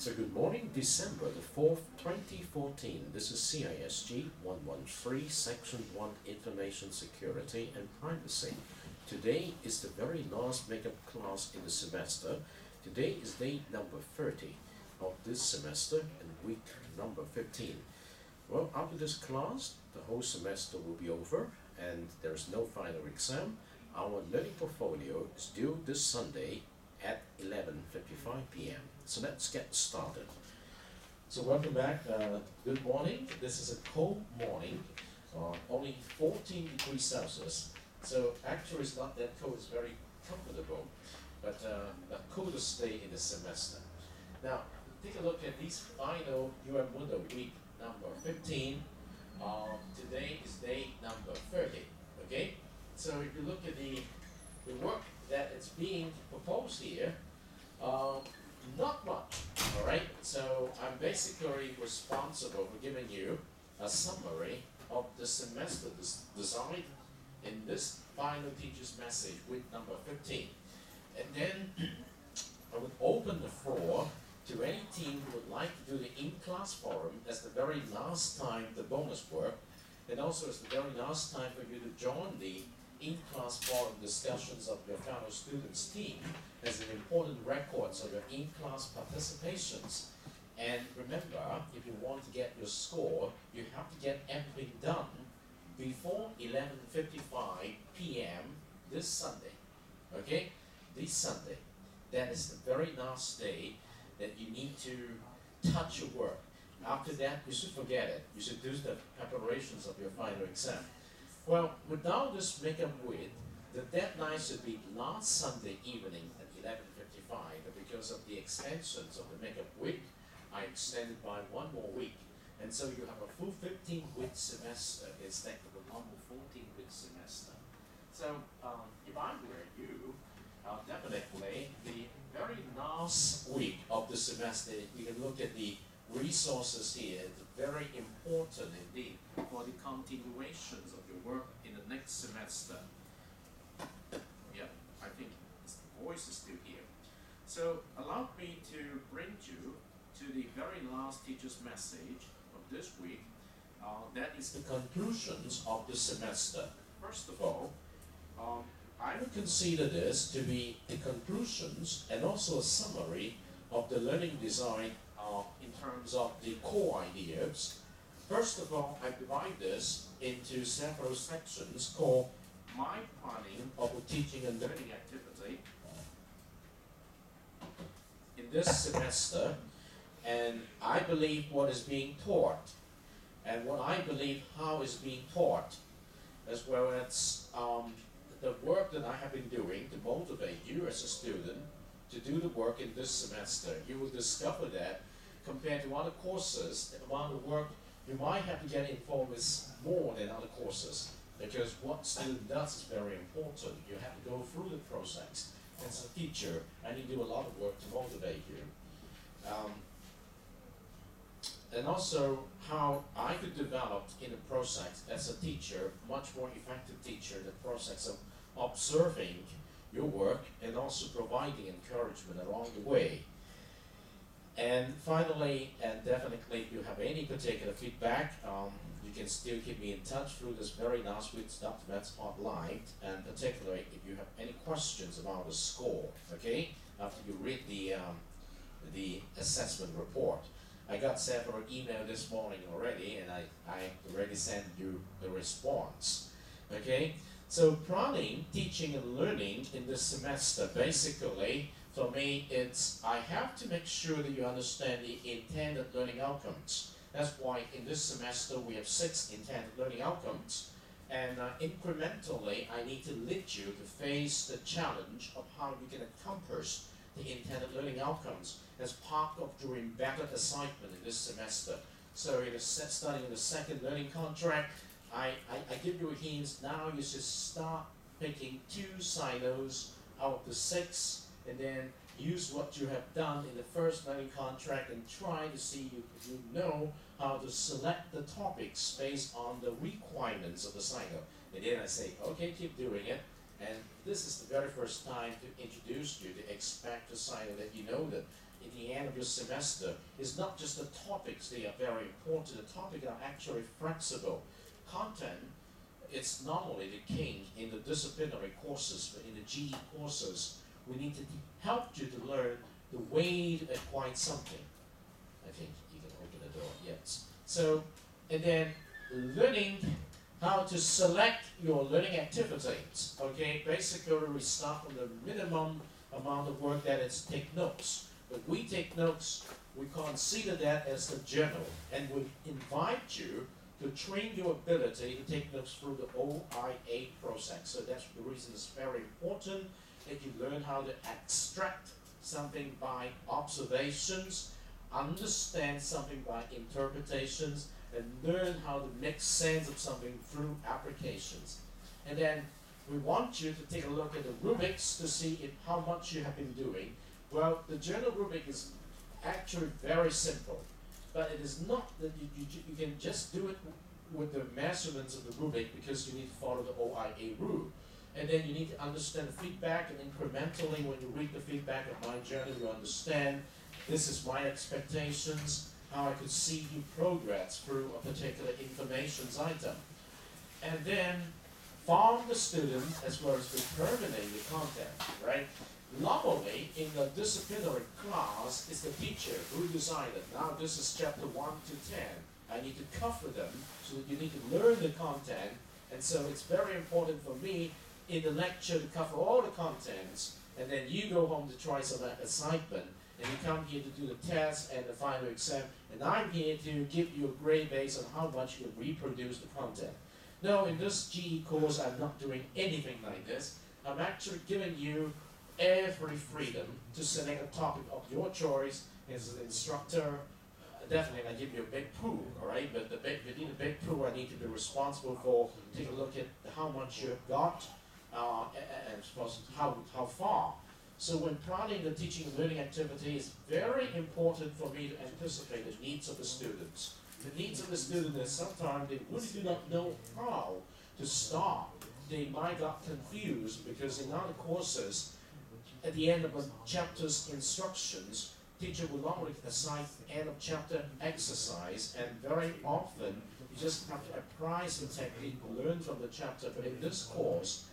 So good morning, December the 4th, 2014. This is CISG113, Section 1, Information Security and Privacy. Today is the very last makeup class in the semester. Today is day number 30 of this semester and week number 15. Well, after this class, the whole semester will be over and there's no final exam. Our learning portfolio is due this Sunday at 11:55 p.m. So let's get started. So welcome back. Good morning. This is a cold morning, only 14 degrees Celsius. So actually it's not that cold, it's very comfortable, but the coldest day in the semester. Now, take a look at these final Mundo week number 15. Today is day number 30, okay? So if you look at the work that is being proposed here, not much, all right? So I'm basically responsible for giving you a summary of the semester design in this final teacher's message, week number 15. And then I would open the floor to any team who would like to do the in-class forum as the very last time, the bonus work, and also as the very last time for you to join the in-class forum discussions of your fellow students' team as an important records of your in-class participations. And remember, if you want to get your score, you have to get everything done before 11:55 p.m. this Sunday. Okay? This Sunday. That is the very last day that you need to touch your work. After that, you should forget it. You should do the preparations of your final exam. Well, without this makeup week, the deadline should be last Sunday evening at 11:55, but because of the extensions of the makeup week, I extended by one more week. And so you have a full 15-week semester instead of a normal 14-week semester. So if I were you, definitely the very last week of the semester, you can look at the resources here. It's very important indeed for the continuations of your work in the next semester. Yeah, I think the voice is still here. So allow me to bring you to the very last teacher's message of this week. That is the conclusions of the semester. First of all, I would consider this to be the conclusions and also a summary of the learning design in terms of the core ideas. First of all, I divide this into several sections called My Planning of a Teaching and Learning Activity in this semester, and I believe what is being taught, and what I believe how is being taught, as well as the work that I have been doing to motivate you as a student to do the work in this semester. You will discover that compared to other courses, the amount of work you might have to get involved with more than other courses, because what student does is very important. You have to go through the process. As a teacher, I need to do a lot of work to motivate you. And also how I could develop in the process as a teacher, much more effective teacher in the process of observing your work and also providing encouragement along the way. And finally, and definitely, if you have any particular feedback, you can still keep me in touch through this very last week's documents hotline, and particularly if you have any questions about the score, okay, after you read the assessment report. I got several emails this morning already, and I already sent you the response, okay? So planning, teaching, and learning in this semester, basically, for me, it's I have to make sure that you understand the intended learning outcomes. That's why in this semester we have 6 intended learning outcomes. And incrementally, I need to lead you to face the challenge of how you can accomplish the intended learning outcomes as part of doing better assignment in this semester. So in starting in the second learning contract, I give you a hint. Now you should start picking 2 silos out of the 6, and then use what you have done in the first learning contract and try to see if you know how to select the topics based on the requirements of the silo. And then I say, okay, keep doing it. And this is the very first time to introduce you to expect a silo that you know that in the end of your semester is not just the topics, they are very important. The topics are actually flexible. Content, it's not only the king in the disciplinary courses, but in the GE courses, we need to help you to learn the way to acquire something. I think you can open the door, yes. So, and then learning how to select your learning activities. Okay, basically we start from the minimum amount of work that is take notes. When we take notes, we consider that as the journal, and we invite you to train your ability to take notes through the OIA process. So that's the reason it's very important that you learn how to extract something by observations, understand something by interpretations, and learn how to make sense of something through applications. And then we want you to take a look at the rubrics to see how much you have been doing. Well, the journal rubric is actually very simple, but it is not that you can just do it with the measurements of the rubric, because you need to follow the OIA rule. And then you need to understand the feedback, and incrementally when you read the feedback of my journal, you understand this is my expectations, how I could see you progress through a particular information item. And then from the student, as well as determining the content, right? Normally, in the disciplinary class, it's the teacher who decided, now this is chapter 1 to 10. I need to cover them, so that you need to learn the content. And so it's very important for me in the lecture to cover all the contents, and then you go home to try some assignment, and you come here to do the test and the final exam, and I'm here to give you a grade based on how much you reproduce the content. No, in this GE course, I'm not doing anything like this. I'm actually giving you every freedom to select a topic of your choice. As an instructor, definitely I give you a big pool, all right? But within the big pool, I need to be responsible for take a look at how much you've got and how far. So when planning the teaching and learning activity, it's very important for me to anticipate the needs of the students. The needs of the students is sometimes they really do not know how to start. They might get confused because in other courses, at the end of a chapter's instructions, teacher will normally assign end of chapter exercise, and very often you just have to apply some technique, learn from the chapter. But in this course,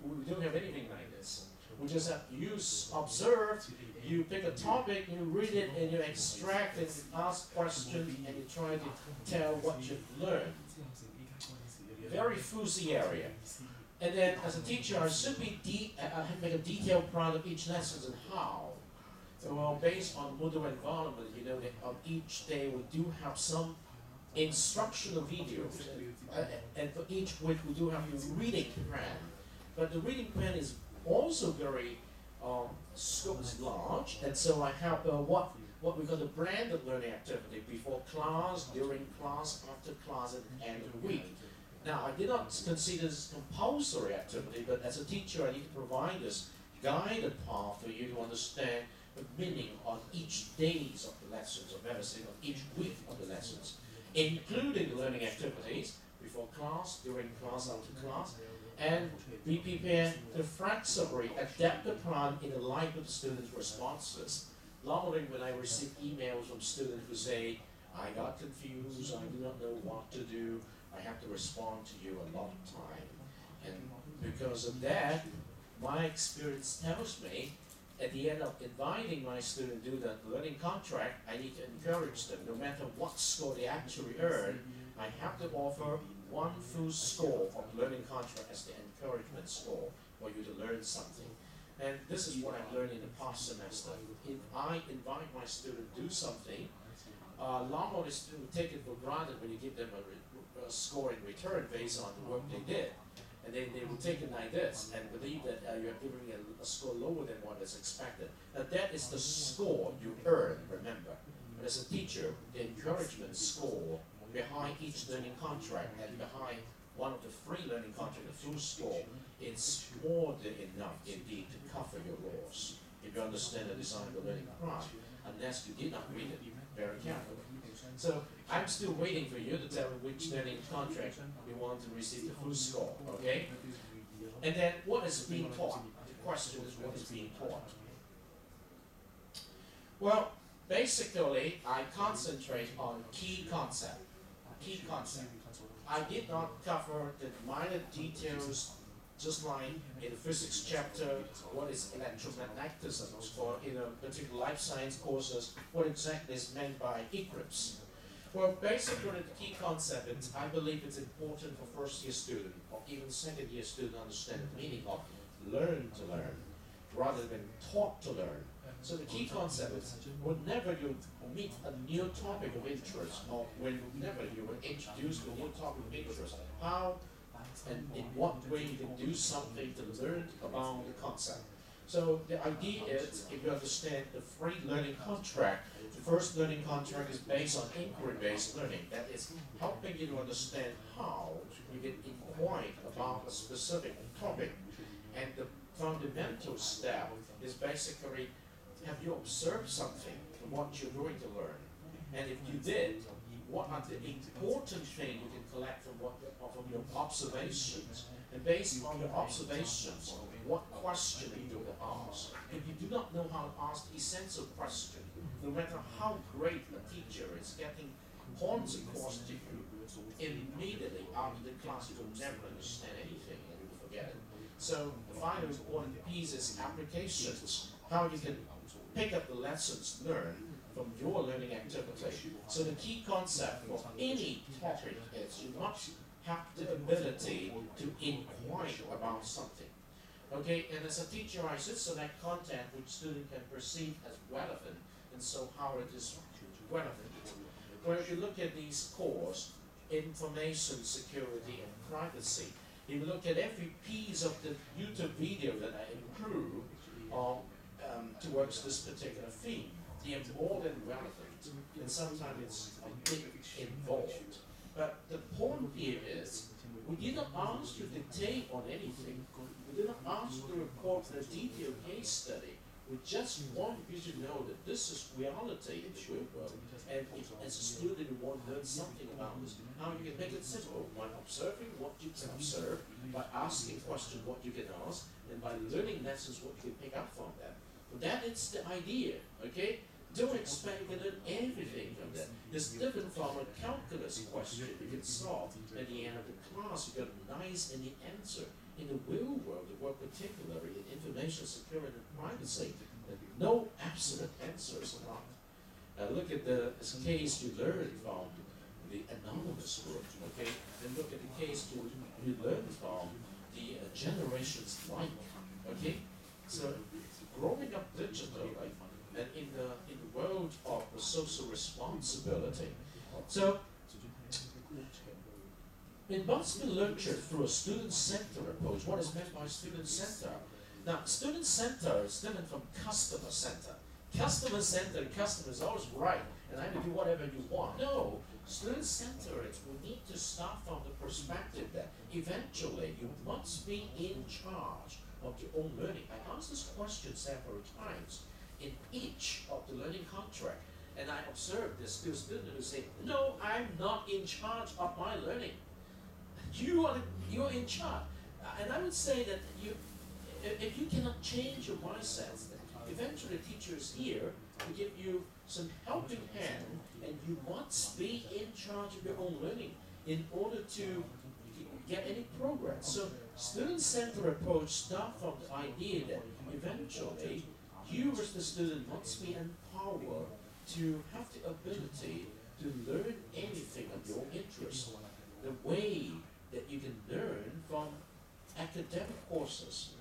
we don't have anything like this. We just have you observe, you pick a topic, you read it, and you extract and ask questions, and you try to tell what you've learned. Very fuzzy area. And then as a teacher, I should be make a detailed plan of each lesson and how. So, well, based on Moodle environment, you know that on each day we do have some instructional videos, and for each week we do have a reading plan. But the reading plan is also very scope is large, and so I have what we call the branded learning activity before class, during class, after class, and at the end of the week. Now, I did not consider this compulsory activity, but as a teacher, I need to provide this guided path for you to understand the meaning on each days of the lessons, or better said, on each week of the lessons, including the learning activities before class, during class, after class, and be prepared to flexibly adapt the plan in the light of the students' responses. Normally, when I receive emails from students who say, I got confused, I do not know what to do, I have to respond to you a lot of time. And because of that, my experience tells me, at the end of inviting my student to do the learning contract, I need to encourage them, no matter what score they actually earn, I have to offer one full score of learning contract as the encouragement score for you to learn something. And this is what I've learned in the past semester. If I invite my student to do something, normally students take it for granted when you give them a score in return based on the work they did. And then they will take it like this and believe that you're giving a score lower than what is expected. Now that is the score you earn, remember. But as a teacher, the encouragement score behind each learning contract and behind one of the free learning contracts, the full score, it's more than enough indeed to cover your loss. If you understand the design of the learning plan, unless you did not read it very carefully. So I'm still waiting for you to tell me which learning contract you want to receive the full score, okay? And then what is being taught? The question is what is being taught. Well, basically, I concentrate on key concept. Key concept. I did not cover the minor details, just like in the physics chapter, what is electromagnetism, or in a particular life science courses, what exactly is meant by eclipse. Well, basically, the key concept, I believe it's important for first-year student or even second-year student to understand the meaning of learn to learn, rather than taught to learn. So the key concept is whenever you meet a new topic of interest, or whenever you are introduced to a new topic of interest, how and in what way you can do something to learn about the concept. So the idea is, if you understand the free learning contract, the first learning contract is based on inquiry-based learning. That is helping you to understand how you can inquire about a specific topic. And the fundamental step is basically, have you observed something from what you're going to learn? And if you did, what are the important things you can collect from your observations? And based on your observations, what question are you going to ask? If you do not know how to ask the essential question, no matter how great a teacher is getting points across to you, immediately after the class you will never understand anything and you will forget it. So the final important piece is applications, how you can pick up the lessons learned from your learning activity. So the key concept for any topic is you must have the ability to inquire about something. Okay, and as a teacher, I should select content which student can perceive as relevant, and so how it is relevant. Where if you look at these cores, information security and privacy, if you look at every piece of the YouTube video that I improve towards this particular theme, they are more than relevant, and sometimes it's a bit involved. But the point here is, we did not ask you to dictate on anything. We did not ask you to report a detailed case study. We just want you to know that this is reality in the real world. And if, as a student, you want to learn something about this, how you can make it simple by observing what you can observe, by asking questions what you can ask, and by learning lessons what you can pick up from that. But that is the idea, okay? Don't expect you to learn everything from that. It's different from a calculus question you can solve at the end of the class. You got a nice and the answer. In the real world, the work particularly in information security and privacy, no absolute answers are not. Look at the case you learned from the anonymous group, okay? Then look at the case you learned from the generations like, okay? So growing up digitally, and in the world of the social responsibility. So it must be nurtured through a student-centered approach. What is meant by student-centered? Now, student-centered is different from customer-centered. Customer-centered, the customer is always right, and I can do whatever you want. No, student-centered, we need to start from the perspective that eventually you must be in charge of your own learning. I asked this question several times in each of the learning contract, and I observed this student who said, no, I'm not in charge of my learning. You're in charge. And I would say that if you cannot change your mindset, eventually the teacher is here to give you some helping hand, and you must be in charge of your own learning in order to get any progress. So student-centered approach starts from the idea that eventually you as the student must be empowered to have the ability to learn anything of your interest. The way that you can learn from academic courses.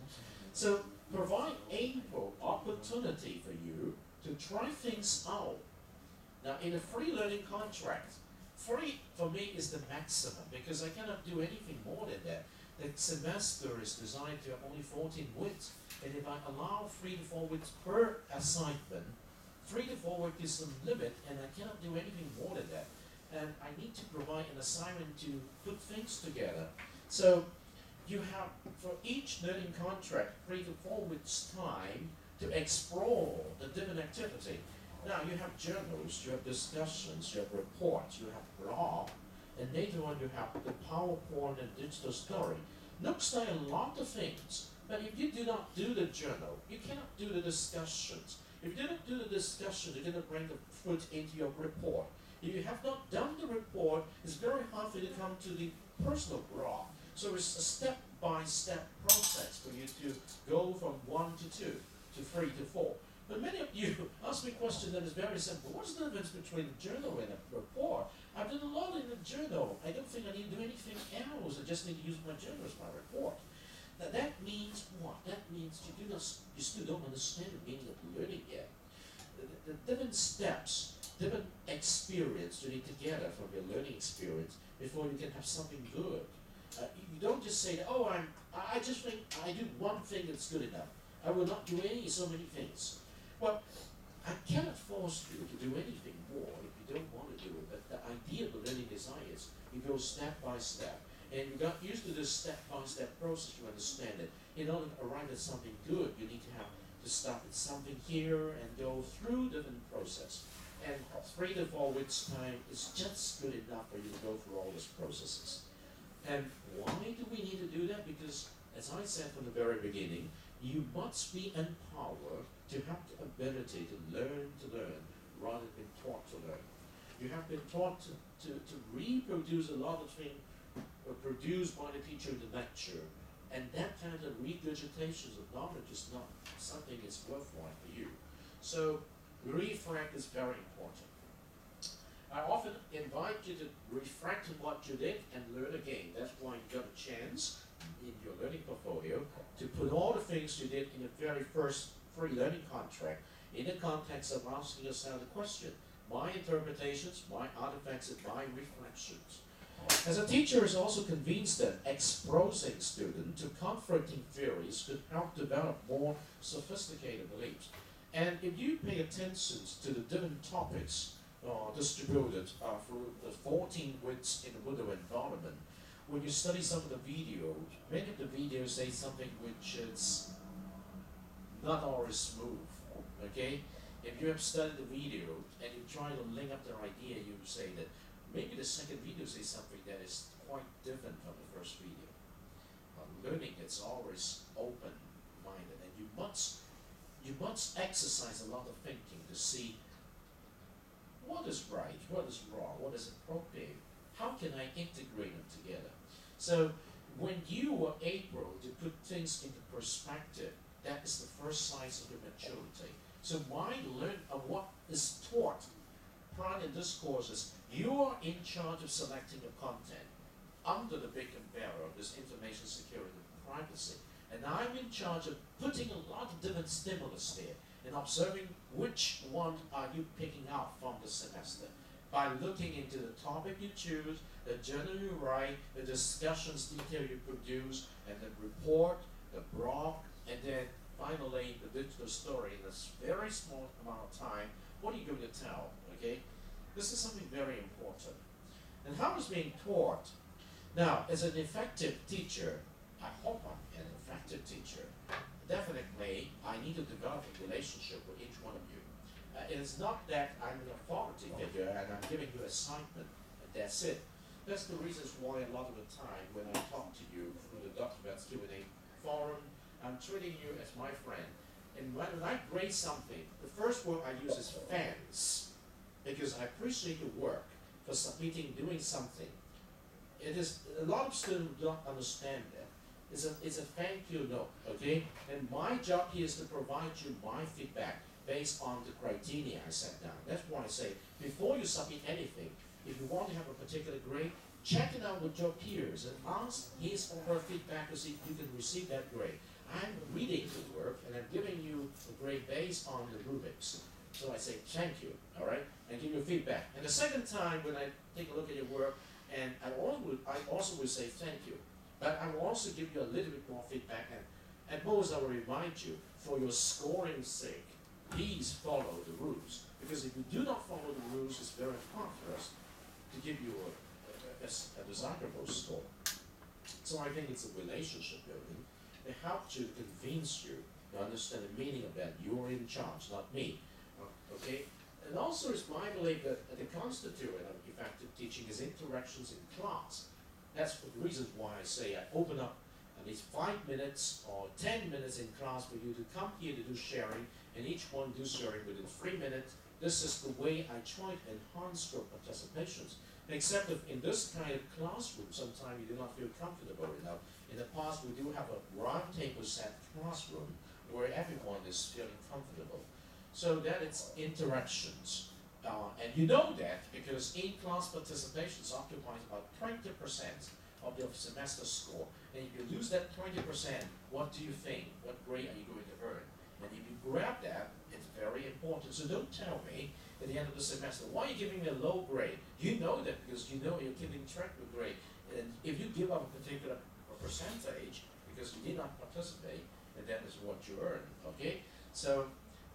So provide ample opportunity for you to try things out. Now in a free learning contract, free for me is the maximum because I cannot do anything more than that. The semester is designed to have only 14 weeks, and if I allow 3 to 4 weeks per assignment, 3 to 4 weeks is the limit, and I cannot do anything more than that. And I need to provide an assignment to put things together. So you have, for each learning contract, 3 to 4 weeks time to explore the different activity. Now you have journals, you have discussions, you have reports, you have blog, and later on you have the PowerPoint and digital story. Looks like a lot of things, but if you do not do the journal, you cannot do the discussions. If you didn't do the discussion, you didn't bring the fruit into your report. If you have not done the report, it's very hard for you to come to the personal graph. So it's a step-by-step process for you to go from 1 to 2, to 3 to 4. But many of you ask me a question that is very simple. What's the difference between a journal and a report? I've done a lot in the journal. I don't think I need to do anything else. I just need to use my journal as my report. Now that means what? That means you still don't understand the meaning of learning yet. The different steps, different experience you need to gather from your learning experience before you can have something good. You don't just say, that, oh, I just think I do one thing that's good enough. I will not do so many things. Well, I cannot force you to do anything more if you don't want to do it. But the idea of the learning design is you go step by step. And you got used to this step-by-step process, you understand it. In order to arrive at something good, you need to start with something here and go through the different process. And 3 to 4 weeks time is just good enough for you to go through all these processes. And why do we need to do that? Because, as I said from the very beginning, you must be empowered to have the ability to learn rather than taught to learn. You have been taught to reproduce a lot of things produced by the teacher in the lecture, and that kind of regurgitation of knowledge is not something that's worthwhile for you. So refract is very important. I often invite you to refract on what you did and learn again. That's why you got a chance in your learning portfolio to put all the things you did in the very first free learning contract in the context of asking yourself the question, my interpretations, my artifacts, and my reflections. As a teacher is also convinced that exposing students to confronting theories could help develop more sophisticated beliefs. And if you pay attention to the different topics distributed through the 14 weeks in the Moodle environment, when you study some of the videos, many of the videos say something which is not always smooth, okay? If you have studied the video and you try to link up their idea, you say that maybe the second video says something that is quite different from the first video. Learning is always open-minded, and you must exercise a lot of thinking to see what is right, what is wrong, what is appropriate, how can I integrate them together. So when you are able to put things into perspective, that is the first signs of your maturity. So why learn what is taught prior in this course is you are in charge of selecting the content under the big umbrella of this information security and privacy. And I'm in charge of putting a lot of different stimulus there and observing which one are you picking out from the semester by looking into the topic you choose, the journal you write, the discussions detail you produce, and the report, the blog, and then finally the digital story in this very small amount of time. What are you going to tell? Okay, this is something very important. And how is being taught? Now, as an effective teacher, I hope I'm an effective teacher. Definitely, I need to develop a relationship with each one of you. It is not that I'm an authority figure and I'm giving you assignment and that's it. That's the reasons why a lot of the time when I talk to you through the Documents Q&A forum, I'm treating you as my friend. And when I grade something, the first word I use is thanks, because I appreciate your work for submitting, doing something. It is a lot of students do not understand that. It's a thank you note, okay? And my job here is to provide you my feedback based on the criteria I set down. That's why I say, before you submit anything, if you want to have a particular grade, check it out with your peers and ask his or her feedback to see if you can receive that grade. I'm reading the work and I'm giving you a grade based on the rubrics. So I say thank you, all right, and give you feedback. And the second time when I take a look at your work, and I also will say thank you, but I will also give you a little bit more feedback, and at most I will remind you, for your scoring's sake, please follow the rules. Because if you do not follow the rules, it's very hard for us to give you a desirable score. So I think it's a relationship building. It helps you, convince you to understand the meaning of that. You're in charge, not me. Okay? And also it's my belief that the constituent of effective teaching is interactions in class. That's the reason why I say I open up at least 5 minutes or 10 minutes in class for you to come here to do sharing and each one do sharing within 3 minutes. This is the way I try to enhance your participations. Except if in this kind of classroom, sometimes you do not feel comfortable enough. In the past, we do have a round table set classroom where everyone is feeling comfortable. So that it's interactions. And you know that because in-class participations occupies about 20% of your semester score. And if you lose that 20%, what do you think? What grade are you going to earn? And if you grab that, it's very important. So don't tell me at the end of the semester, why are you giving me a low grade? You know that because you know you're keeping track of grade. And if you give up a particular percentage because you did not participate, and that is what you earn, okay? So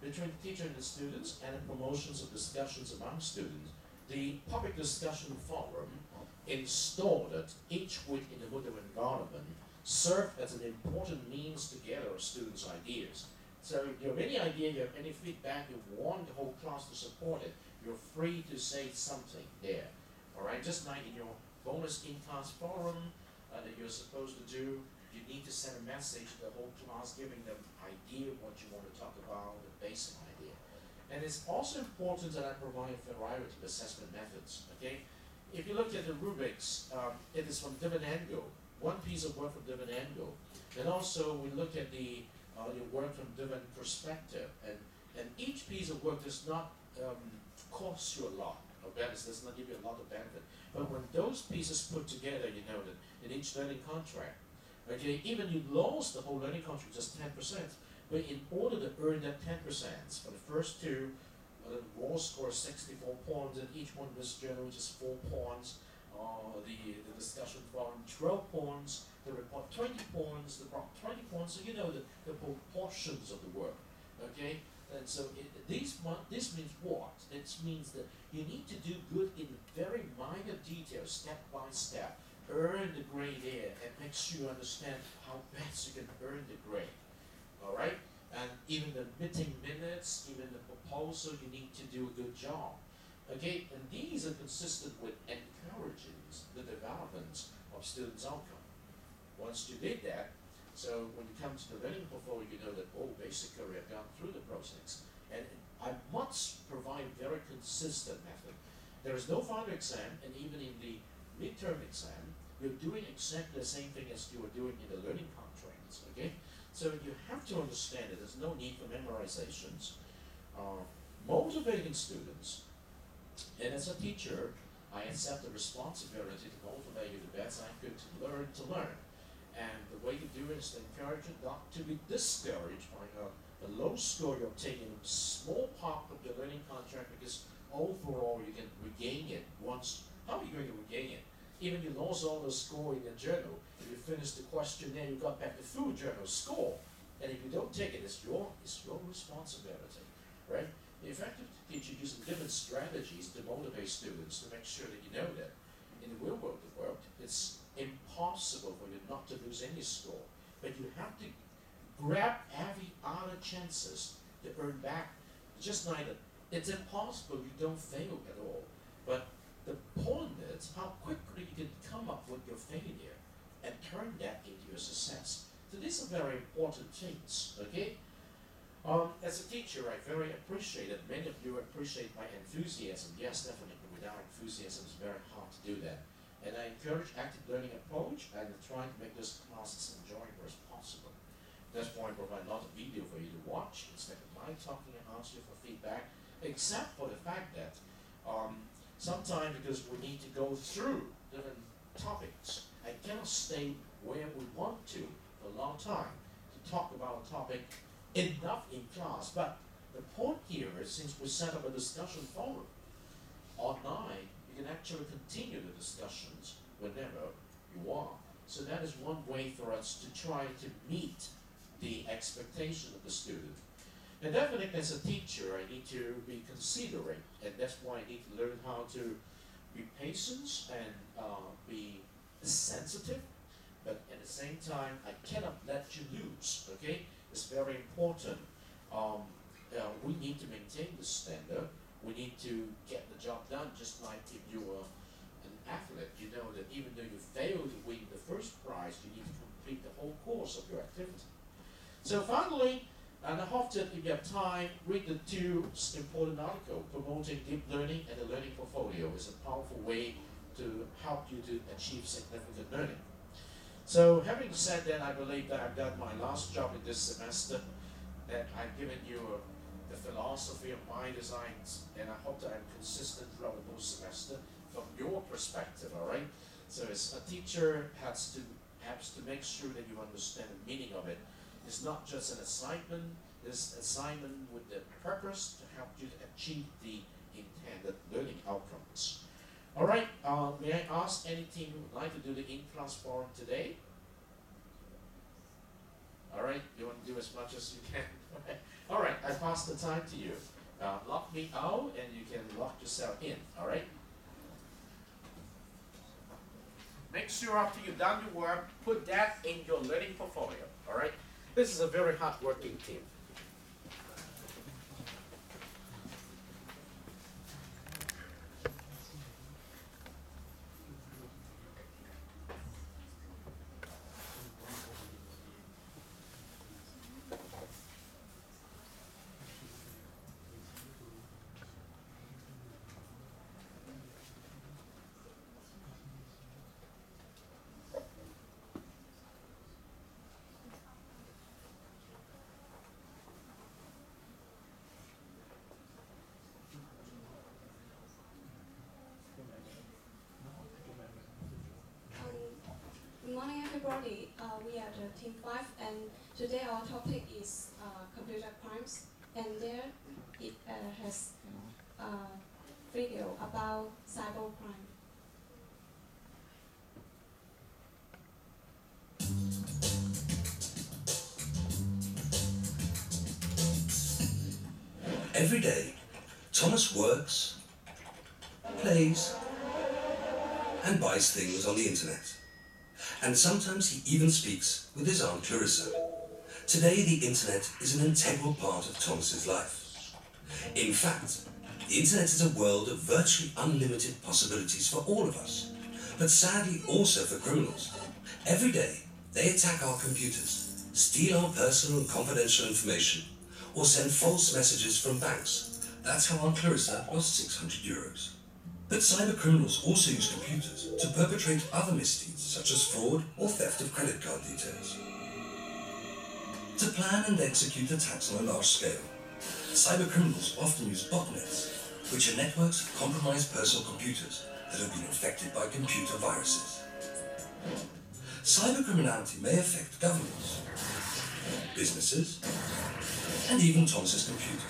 between the teacher and the students and the promotions of discussions among students, the public discussion forum installed each week in the Moodle environment served as an important means to gather students' ideas. So if you have any idea, you have any feedback, you want the whole class to support it, you're free to say something there. All right, just like in your bonus in-class forum that you're supposed to do, you need to send a message to the whole class giving them idea what you want to talk about, the basic idea. And it's also important that I provide a variety of assessment methods, okay? If you look at the rubrics, it is from different angle, one piece of work from different angle. And also we look at the your work from different perspective. And each piece of work does not cost you a lot of benefits, does not give you a lot of benefit. But when those pieces put together, you know that in each learning contract, okay, even you lost the whole learning contract just 10%, but in order to earn that 10% for the first two, raw score is 64 points, and each one of this journal is just 4 points, the discussion forum 12 points, the report 20 points, the prompt 20 points, so you know the proportions of the work, okay? And so this means what? It means that you need to do good in very minor details, step by step, earn the grade there, and make sure you understand how best you can earn the grade, all right? And even the meeting minutes, even the proposal, you need to do a good job, okay? And these are consistent with encouraging the development of students' outcome. Once you did that, so when you come to the learning portfolio, you know that, oh, basically I've gone through the process. And I must provide very consistent method. There is no final exam, and even in the midterm exam, you're doing exactly the same thing as you were doing in the learning contracts, okay? So you have to understand that there's no need for memorizations. Motivating students, and as a teacher, I accept the responsibility to motivate you the best I could to learn. And the way to do it is to encourage you not to be discouraged by a low score you're taking a small part of the learning contract, because overall you can regain it once. How are you going to regain it? Even you lost all the score in the journal, if you finish the questionnaire, you got back the full journal score. And if you don't take it, it's your responsibility, right? The effective teacher uses different strategies to motivate students to make sure that you know that in the real world of work, it's impossible for you not to lose any score. But you have to grab every other chances to earn back. Just like that, it's impossible you don't fail at all. But the point is how quickly you can come up with your failure and turn that into your success. So these are very important things, okay? As a teacher, I very appreciate it. Many of you appreciate my enthusiasm. Yes, definitely. Without enthusiasm, it's very hard to do that. And I encourage active learning approach and try to make this class as enjoyable as possible. That's why I provide a lot of video for you to watch instead of my talking and ask you for feedback, except for the fact that sometimes because we need to go through different topics, I cannot stay where we want to for a long time to talk about a topic enough in class. But the point here is, since we set up a discussion forum online, you can actually continue the discussions whenever you want. So that is one way for us to try to meet the expectation of the student. And definitely as a teacher, I need to be considerate, and that's why I need to learn how to be patient and be sensitive, but at the same time, I cannot let you lose, okay? It's very important. We need to maintain the standard. We need to get the job done, just like if you were an athlete. You know that even though you fail to win the first prize, you need to complete the whole course of your activity. So finally, And I hope that if you have time, read the two important articles. Promoting deep learning and the learning portfolio is a powerful way to help you to achieve significant learning. So having said that, I believe that I've done my last job in this semester, that I've given you the philosophy of my designs, and I hope that I'm consistent throughout the whole semester from your perspective, all right? So as a teacher has to make sure that you understand the meaning of it. It's not just an assignment, this assignment with the purpose to help you to achieve the intended learning outcomes. All right, may I ask any team who would like to do the in-class forum today? All right, you want to do as much as you can. All right, I pass the time to you. Lock me out and you can lock yourself in, all right? Make sure after you've done your work, put that in your learning portfolio, all right? This is a very hard-working team. Good morning, everybody. We are the Team 5, and today our topic is computer crimes, and there it has a video about cybercrime. Every day, Thomas works, plays, and buys things on the internet. And sometimes he even speaks with his Aunt Clarissa. Today, the internet is an integral part of Thomas's life. In fact, the internet is a world of virtually unlimited possibilities for all of us, but sadly also for criminals. Every day, they attack our computers, steal our personal and confidential information, or send false messages from banks. That's how Aunt Clarissa lost 600 euros. But cybercriminals also use computers to perpetrate other misdeeds, such as fraud or theft of credit card details. To plan and execute attacks on a large scale, cybercriminals often use botnets, which are networks of compromised personal computers that have been infected by computer viruses. Cybercriminality may affect governments, businesses, and even Thomas's computer.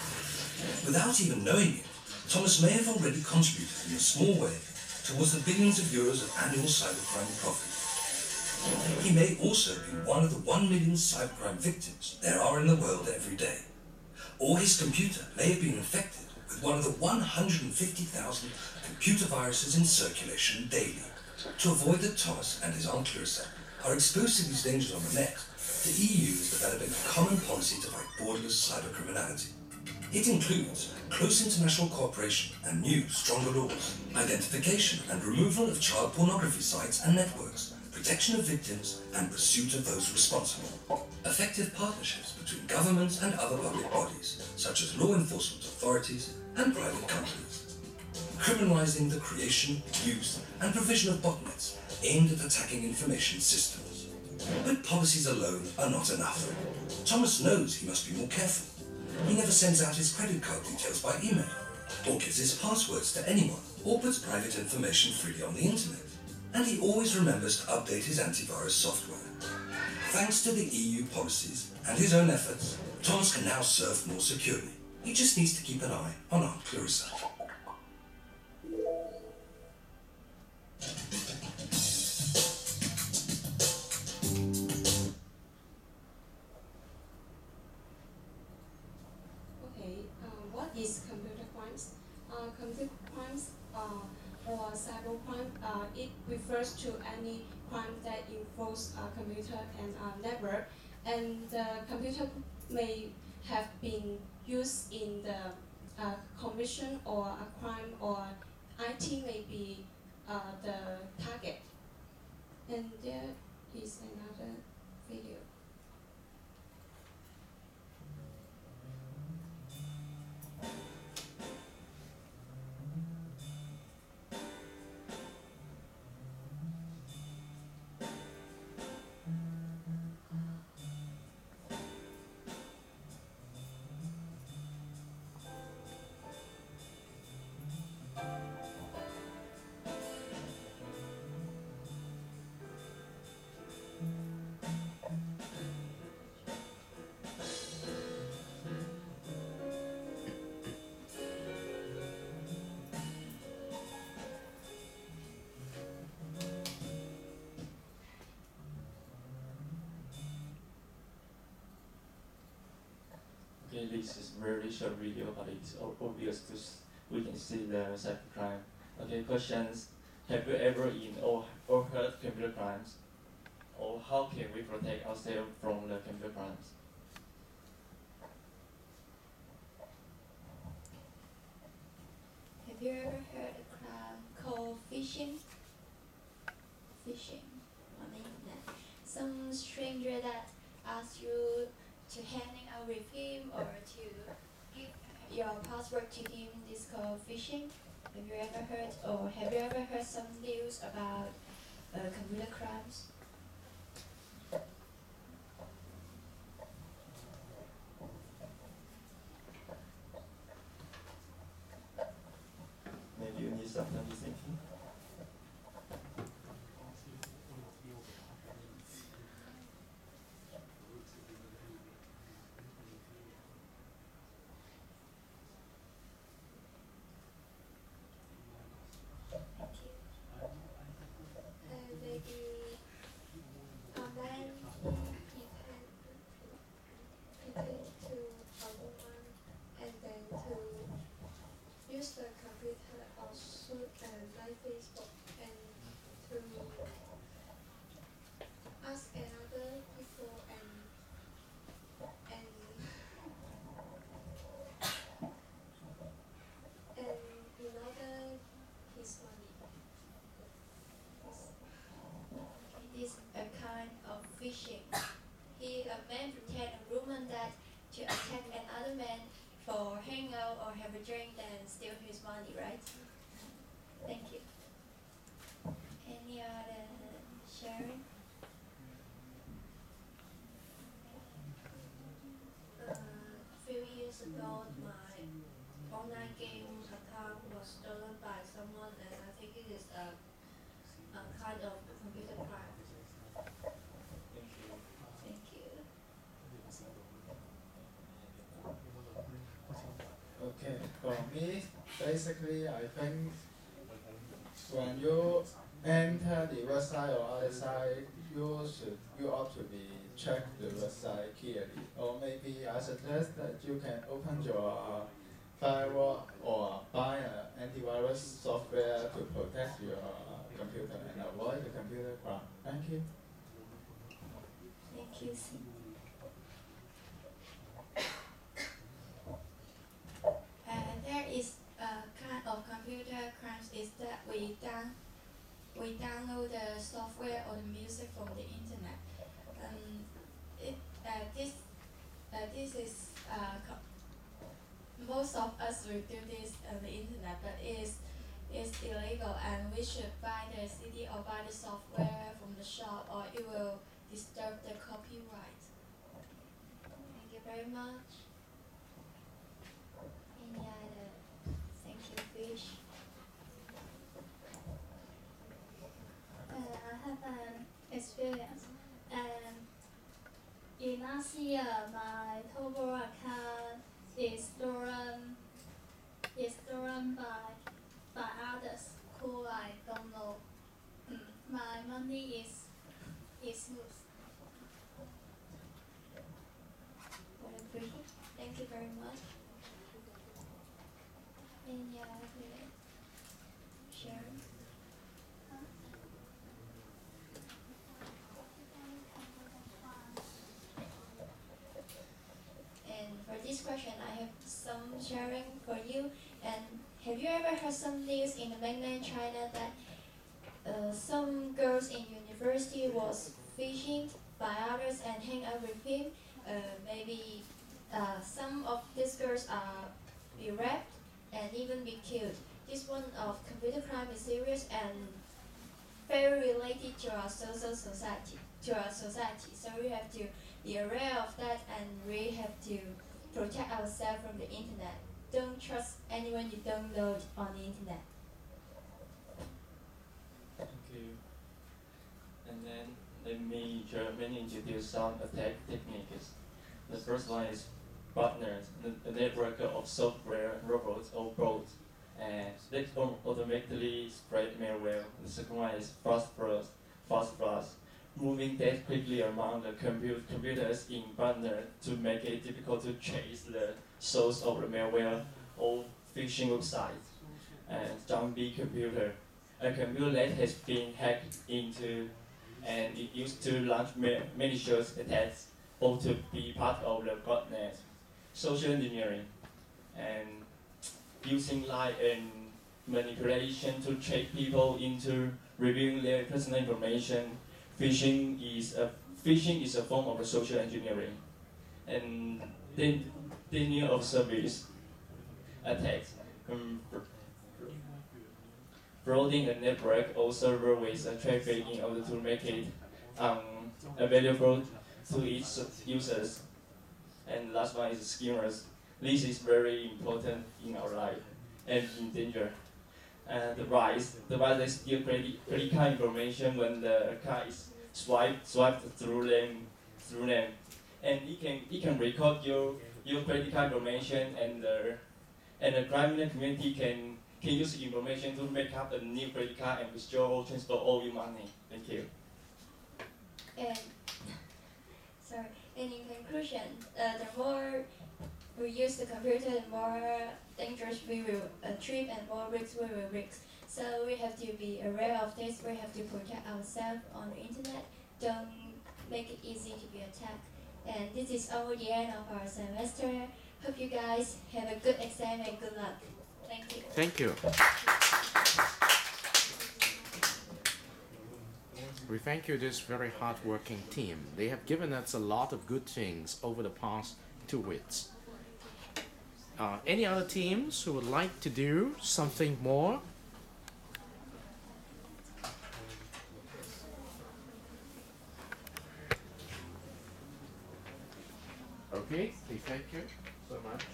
Without even knowing it, Thomas may have already contributed in a small way towards the billions of euros of annual cybercrime profit. He may also be one of the 1 million cybercrime victims there are in the world every day. Or his computer may have been infected with one of the 150,000 computer viruses in circulation daily. To avoid that Thomas and his Aunt Clarissa are exposed to these dangers on the net, the EU is developing a common policy to fight borderless cybercriminality. It includes close international cooperation and new, stronger laws, identification and removal of child pornography sites and networks, protection of victims and pursuit of those responsible, effective partnerships between governments and other public bodies, such as law enforcement authorities and private companies, criminalizing the creation, use and provision of botnets aimed at attacking information systems. But policies alone are not enough. Thomas knows he must be more careful. He never sends out his credit card details by email, or gives his passwords to anyone, or puts private information freely on the internet. And he always remembers to update his antivirus software. Thanks to the EU policies and his own efforts, Thomas can now surf more securely. He just needs to keep an eye on Aunt Clarissa. What is computer crimes? Computer crimes or cybercrime, it refers to any crime that involves a computer and a network, and the computer may have been used in the commission or a crime, or IT may be the target. And there is another video. Okay, this is very short video, but it's obvious we can see the cybercrime. Okay, questions. Have you ever in or heard computer crimes? Or how can we protect ourselves from the computer crimes? Have you ever heard a crime called phishing? Phishing on the internet. Some stranger that asks you to hang out with him or to give your password to him. This is called phishing. Have you ever heard, or have you ever heard some news about computer crimes? Maybe you need some time thinking. Maybe online pretend to a woman and then to use the computer or like Facebook and to ask another people and in order his money. It is a kind of phishing. A man pretend a woman that to attack another man for hang out or have a drink and steal his money, right? Thank you. Any other sharing? A few years ago, my online game account was stolen by someone, and I think it is a kind of computer crime. Thank you. Thank you. Okay, for me, basically, I think when you enter the website or other site, you ought to be check the website clearly. Or maybe I suggest that you can open your firewall or buy an antivirus software to protect your computer and avoid the computer crime. Thank you. Thank you. There is a kind of computer crimes is that we download the software or the music from the internet. This is most of us will do this on the internet, but it's illegal, and we should buy the CD or buy the software from the shop, or it will disturb the copyright. Thank you very much. Any other? Thank you, Fish. I have an experience. In last year, my Togo account is stolen by others who I don't know. My money is loose. Thank you very much. Any other sharing? And for this question, I have some sharing for you. And have you ever heard some news in the mainland China that some girls in university was fishing by others and hang out with him? Maybe some of these girls are be raped and even be killed. This one of computer crime is serious and very related to our social society, So we have to be aware of that, and we have to protect ourselves from the internet. Don't trust anyone you don't know on the internet. Thank you. And then let me introduce some attack techniques. The first one is partners, the network of software, robots, or bots, and they automatically spread malware. The second one is fast flash, moving data quickly among the computers in partner to make it difficult to trace the source of the malware or phishing website. And zombie computer, a computer that has been hacked into and it used to launch malicious attacks or to be part of the botnet. Social engineering and using lie and manipulation to trick people into revealing their personal information. Phishing is a form of social engineering, and denial of service attacks. Flooding a network or server with traffic in order to make it available to its users. And last one is skimmers. This is very important in our life and in danger. The device that steal credit card information when the card is swiped through them, and it can record your credit card information, and the criminal community can use the information to make up a new credit card and withdraw or transfer all your money. Thank you. And sorry. And in conclusion, the more we use the computer, the more dangerous we will achieve and more risks we will risk. So we have to be aware of this. We have to protect ourselves on the internet. Don't make it easy to be attacked. And this is over the end of our semester. Hope you guys have a good exam and good luck. Thank you. Thank you. We thank you, this very hard-working team. They have given us a lot of good things over the past 2 weeks. Any other teams who would like to do something more? Okay, thank you so much.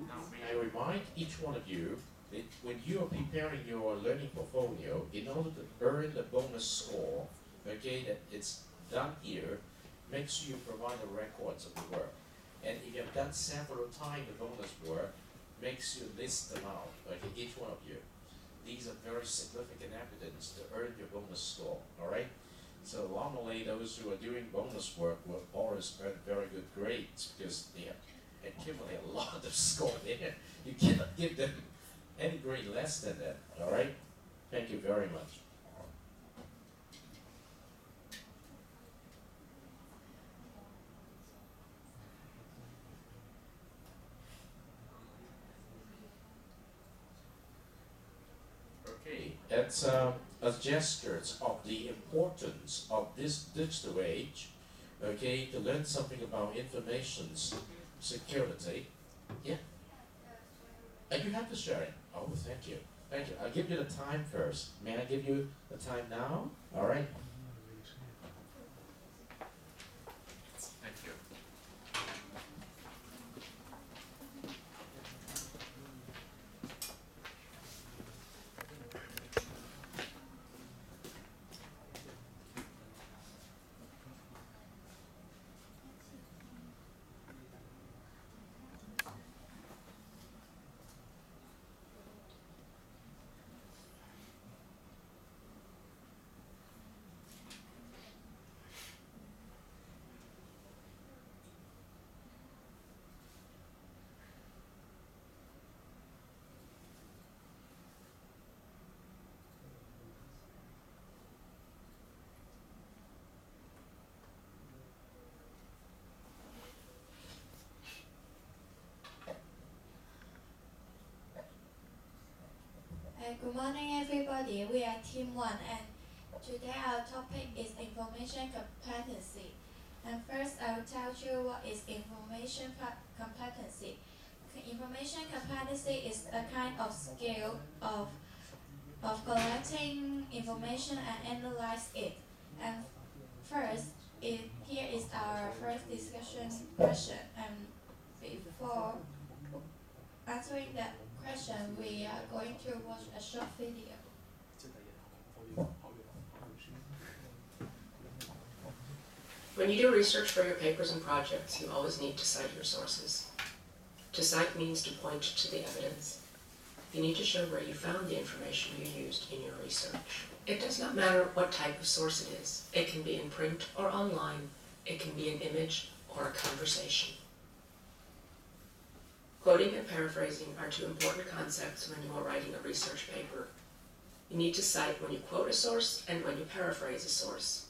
Now, may I remind each one of you that when you are preparing your learning portfolio, in order to earn the bonus score, okay, that it's done here, make sure you provide the records of the work. And if you have done several times the bonus work, make sure you list them out, okay, each one of you. These are very significant evidence to earn your bonus score, all right? So normally those who are doing bonus work will always earn very good grades because they have accumulate a lot of score there. You cannot give them any grade less than that, all right? Thank you very much. Okay, it's as gestures of the importance of this digital age, okay, to learn something about information security. Yeah? And you have to share it. Oh, thank you. Thank you. I'll give you the time first. May I give you the time now? All right. Thank you. Good morning, everybody. We are Team 1, and today our topic is information competency. And first, I will tell you what is information competency. Information competency is a kind of skill of collecting information and analyze it. And first, here is our first discussion question. And before answering that question, we are going to watch a short video. When you do research for your papers and projects, you always need to cite your sources. To cite means to point to the evidence. You need to show where you found the information you used in your research. It does not matter what type of source it is. It can be in print or online. It can be an image or a conversation. Quoting and paraphrasing are two important concepts when you are writing a research paper. You need to cite when you quote a source and when you paraphrase a source.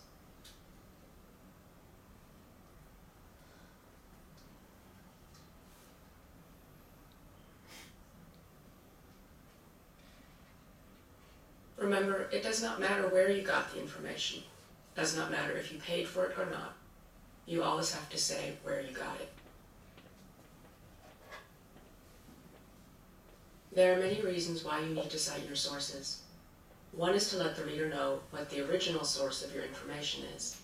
Remember, it does not matter where you got the information. It does not matter if you paid for it or not. You always have to say where you got it. There are many reasons why you need to cite your sources. One is to let the reader know what the original source of your information is.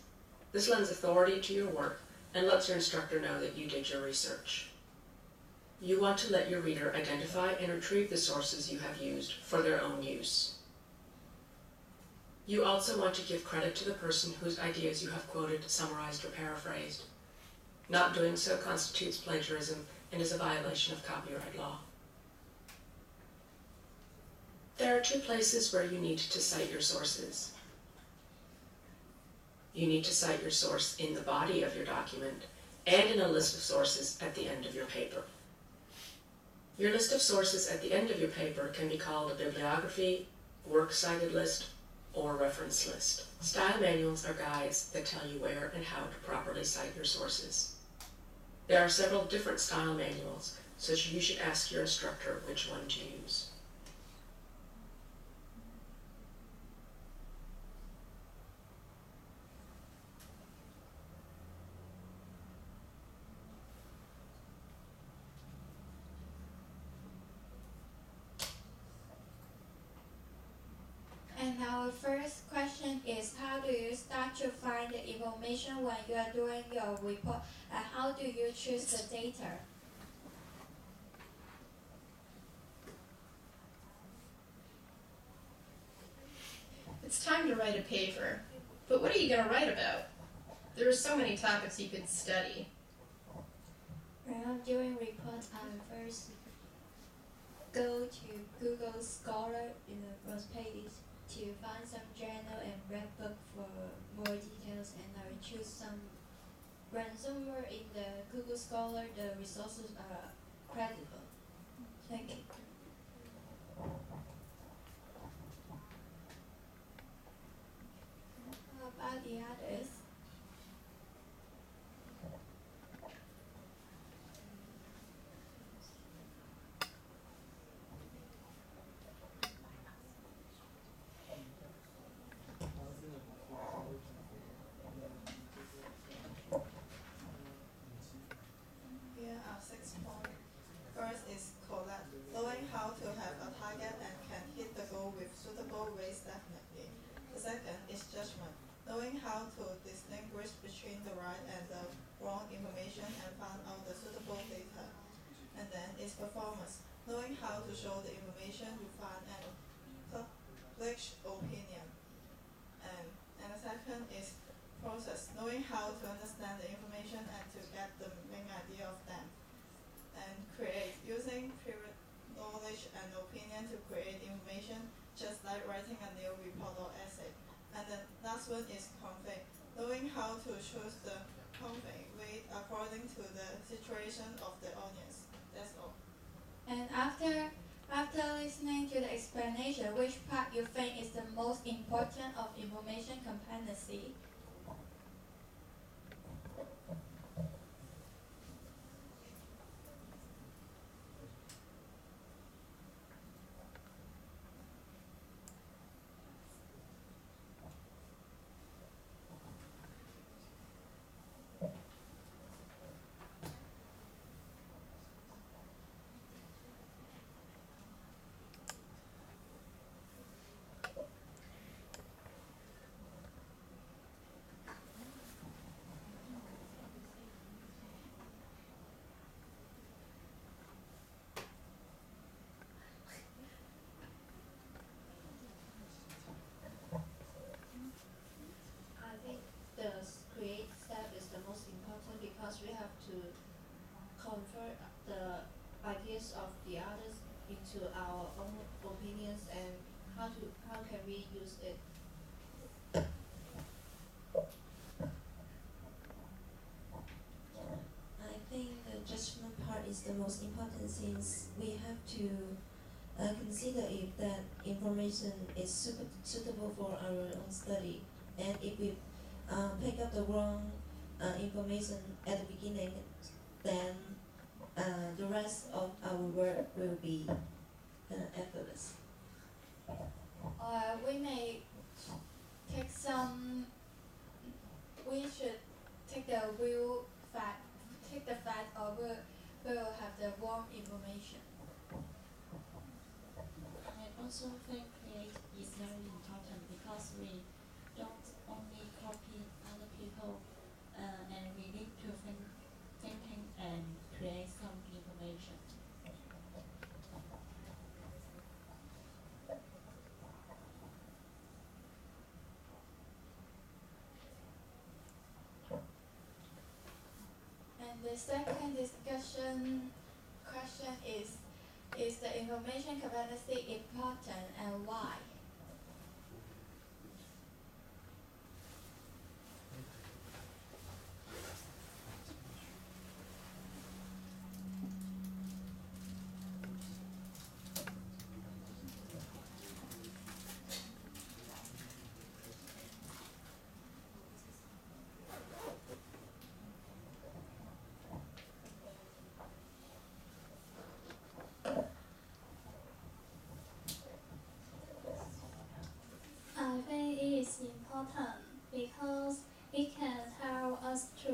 This lends authority to your work and lets your instructor know that you did your research. You want to let your reader identify and retrieve the sources you have used for their own use. You also want to give credit to the person whose ideas you have quoted, summarized, or paraphrased. Not doing so constitutes plagiarism and is a violation of copyright law. There are two places where you need to cite your sources. You need to cite your source in the body of your document and in a list of sources at the end of your paper. Your list of sources at the end of your paper can be called a bibliography, works cited list, or reference list. Style manuals are guides that tell you where and how to properly cite your sources. There are several different style manuals, so you should ask your instructor which one to use. And our first question is, how do you start to find the information when you are doing your report, and how do you choose the data? It's time to write a paper, but what are you going to write about? There are so many topics you could study. When I'm doing reports, I will first go to Google Scholar in the first page to find some journal and read book for more details, and I will choose some. When somewhere in the Google Scholar the resources are credible. Thank you. How about the others? Here are 6 points. First is collect, knowing how to have a target and can hit the goal with suitable ways definitely. The second is judgment, knowing how to distinguish between the right and the wrong information and find out the suitable data. And then is performance, knowing how to show the information you find and public opinion. And the second is process, knowing how to understand the information and to get the main idea of them. And create, using previous knowledge and opinion to create information, just like writing a new report or essay. And the last one is convey, knowing how to choose the convey way according to the situation of the audience. That's all. And after listening to the explanation, which part you think is the most important of information competency? consider if that information is suitable for our own study, and if we pick up the wrong information at the beginning, then the rest of our work will be effortless. We may take some. We should take the fact, or we'll have the wrong information. I also think create is very important because we don't only copy other people, and we need to thinking and create some information. And the second discussion question is the information capacity important and why? I think it is important because it can help us to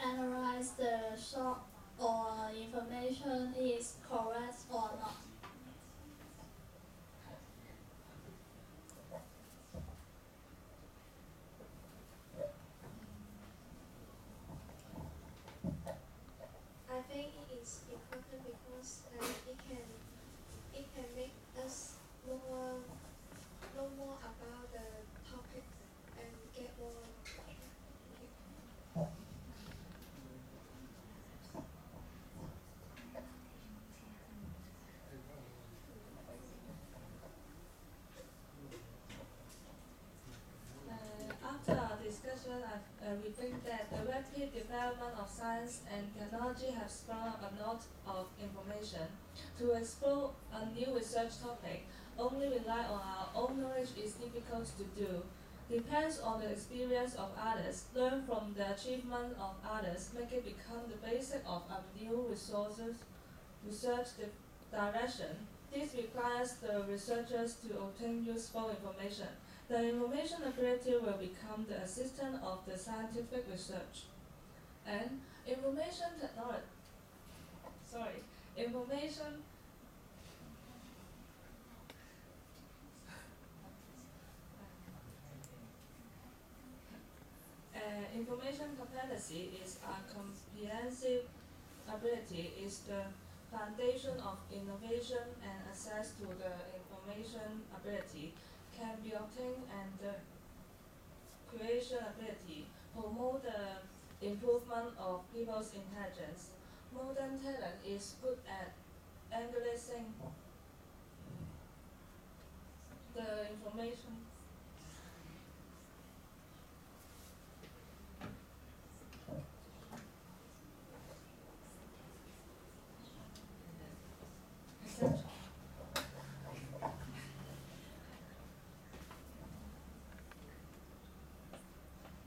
analyze the source or information is correct or not. I think it is important because it can make us know more about the topic and get more. After our discussion, we think that the rapid development of science and technology have sprung up a lot of information. To explore a new research topic, only rely on our own knowledge is difficult to do. Depends on the experience of others, learn from the achievement of others, make it become the basis of a new research direction. This requires the researchers to obtain useful information. The information ability will become the assistant of the scientific research. And information competency is a comprehensive ability, is the foundation of innovation, and access to the information ability can be obtained, and the creation ability promote the improvement of people's intelligence. Modern talent is good at analyzing the information.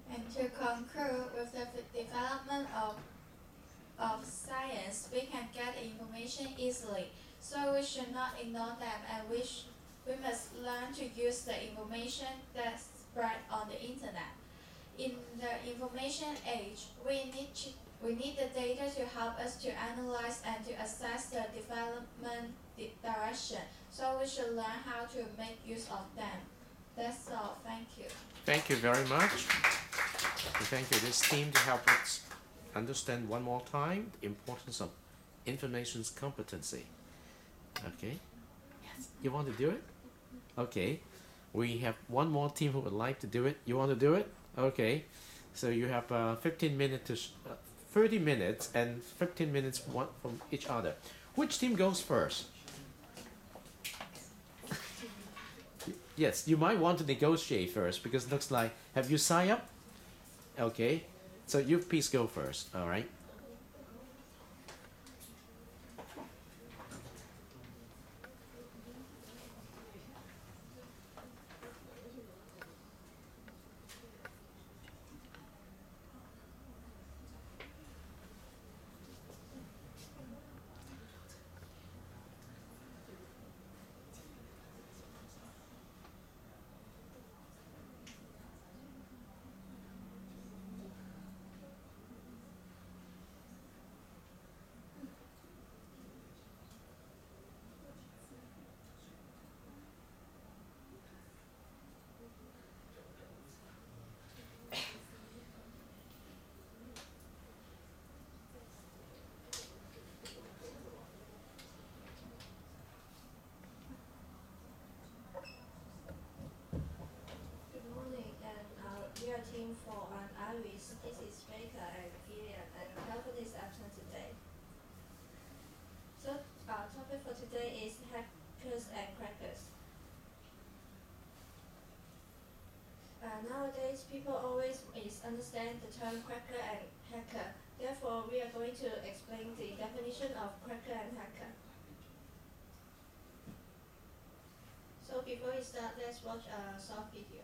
And to conclude, with the development of science, we can get information easily. So we should not ignore them, and we must learn to use the information that's spread on the internet. In the information age, we need the data to help us to analyze and to assess the development direction. So we should learn how to make use of them. That's all. Thank you. Thank you very much. Thank you, this team, to help us understand one more time the importance of information's competency. Okay? Yes. You want to do it? Okay. We have one more team who would like to do it. You want to do it? Okay. So you have 15 minutes to 30 minutes and 15 minutes one from each other. Which team goes first? Yes, you might want to negotiate first because it looks like, have you signed up? Okay, so you please go first, all right? 2014, and Iris. This is Baker and Gillian, and Calvin is absent today. So our topic for today is hackers and crackers. Nowadays, people always misunderstand the term cracker and hacker. Therefore, we are going to explain the definition of cracker and hacker. So before we start, let's watch a short video.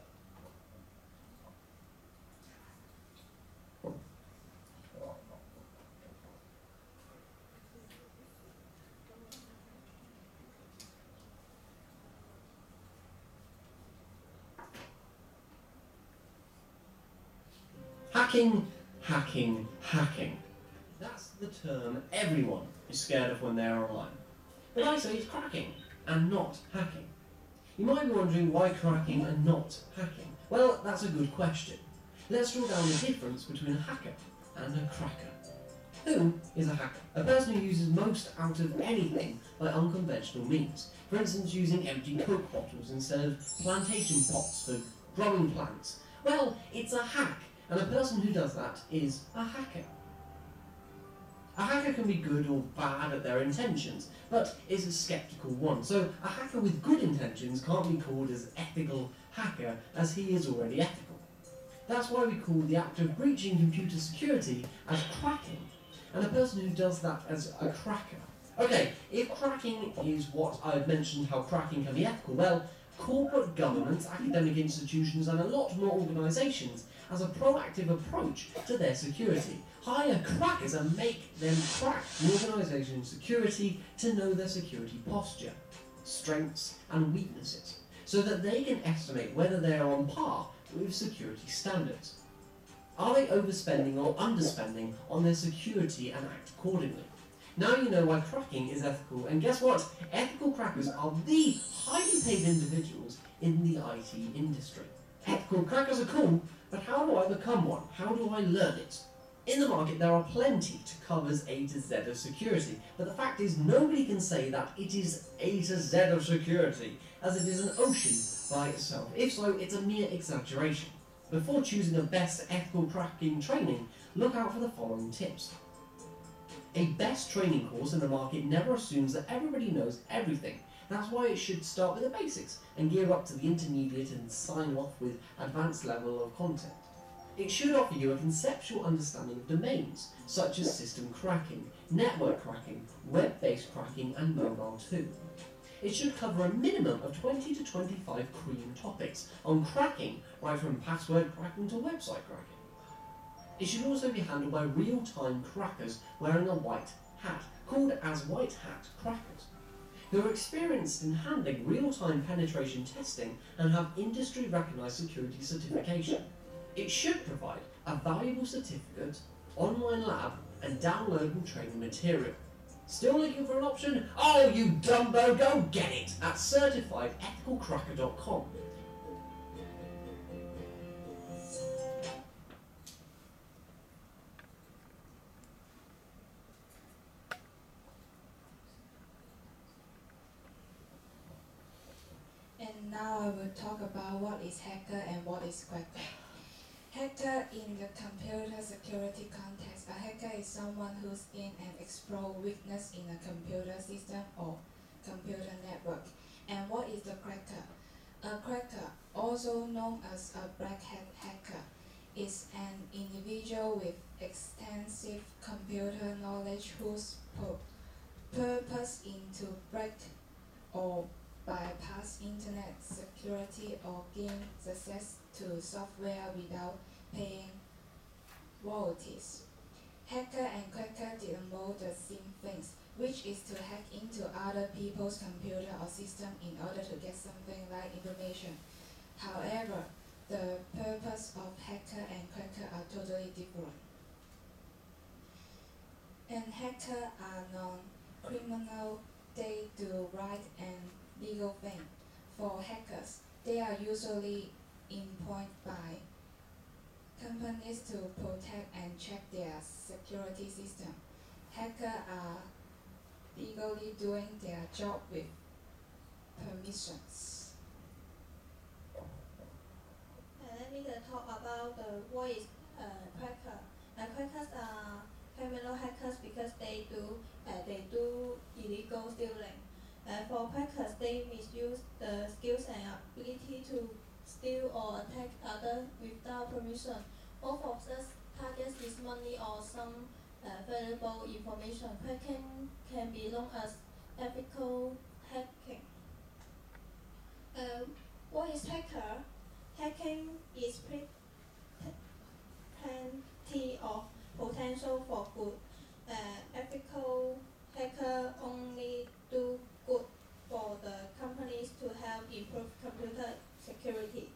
Hacking, hacking, hacking. That's the term everyone is scared of when they're online. But I say it's cracking and not hacking. You might be wondering why cracking and not hacking. Well, that's a good question. Let's draw down the difference between a hacker and a cracker. Who is a hacker? A person who uses most out of anything by unconventional means. For instance, using empty Coke bottles instead of plantation pots for growing plants. Well, it's a hack. And a person who does that is a hacker. A hacker can be good or bad at their intentions, but is a skeptical one. So a hacker with good intentions can't be called as ethical hacker, as he is already ethical. That's why we call the act of breaching computer security as cracking, and a person who does that as a cracker. Okay, if cracking is what I've mentioned how cracking can be ethical, well, corporate governments, academic institutions, and a lot more organisations as a proactive approach to their security. Hire crackers and make them crack the organisation's security to know their security posture, strengths and weaknesses, so that they can estimate whether they are on par with security standards. Are they overspending or underspending on their security and act accordingly? Now you know why cracking is ethical, and guess what? Ethical crackers are the highly paid individuals in the IT industry. Ethical crackers are cool, but how do I become one? How do I learn it? In the market there are plenty to cover A to Z of security, but the fact is nobody can say that it is A to Z of security, as it is an ocean by itself. If so, it's a mere exaggeration. Before choosing a best ethical cracking training, look out for the following tips. A best training course in the market never assumes that everybody knows everything. That's why it should start with the basics and gear up to the intermediate and sign off with advanced level of content. It should offer you a conceptual understanding of domains, such as system cracking, network cracking, web-based cracking, and mobile too. It should cover a minimum of 20 to 25 cream topics on cracking, right from password cracking to website cracking. It should also be handled by real-time crackers wearing a white hat, called as white hat crackers, who are experienced in handling real-time penetration testing and have industry-recognised security certification. It should provide a valuable certificate, online lab, and downloadable training material. Still looking for an option? Oh, you dumbo, go get it at certifiedethicalcracker.com. And now I will talk about what is hacker and what is cracker. Hacker in the computer security context. A hacker is someone who's in and explore weakness in a computer system or computer network. And what is the cracker? A cracker, also known as a black hat hacker, is an individual with extensive computer knowledge whose purpose is to break or bypass internet security or gain access to software without paying royalties. Hacker and cracker denote the same things, which is to hack into other people's computer or system in order to get something like information. However, the purpose of hacker and cracker are totally different. And hackers are non-criminal. They do right and legal things. For hackers, they are usually employed by companies to protect and check their security system. Hackers are legally doing their job with permissions. Let me talk about about what is cracker. Crackers are criminal hackers because they do illegal stealing. For crackers, they misuse the skills and ability to steal or attack others without permission. Both of these targets is money or some valuable information. Cracking can be known as ethical hacking. What is hacker? Hacking is plenty of potential for good. Ethical hacker only do good for the companies to help improve computer security.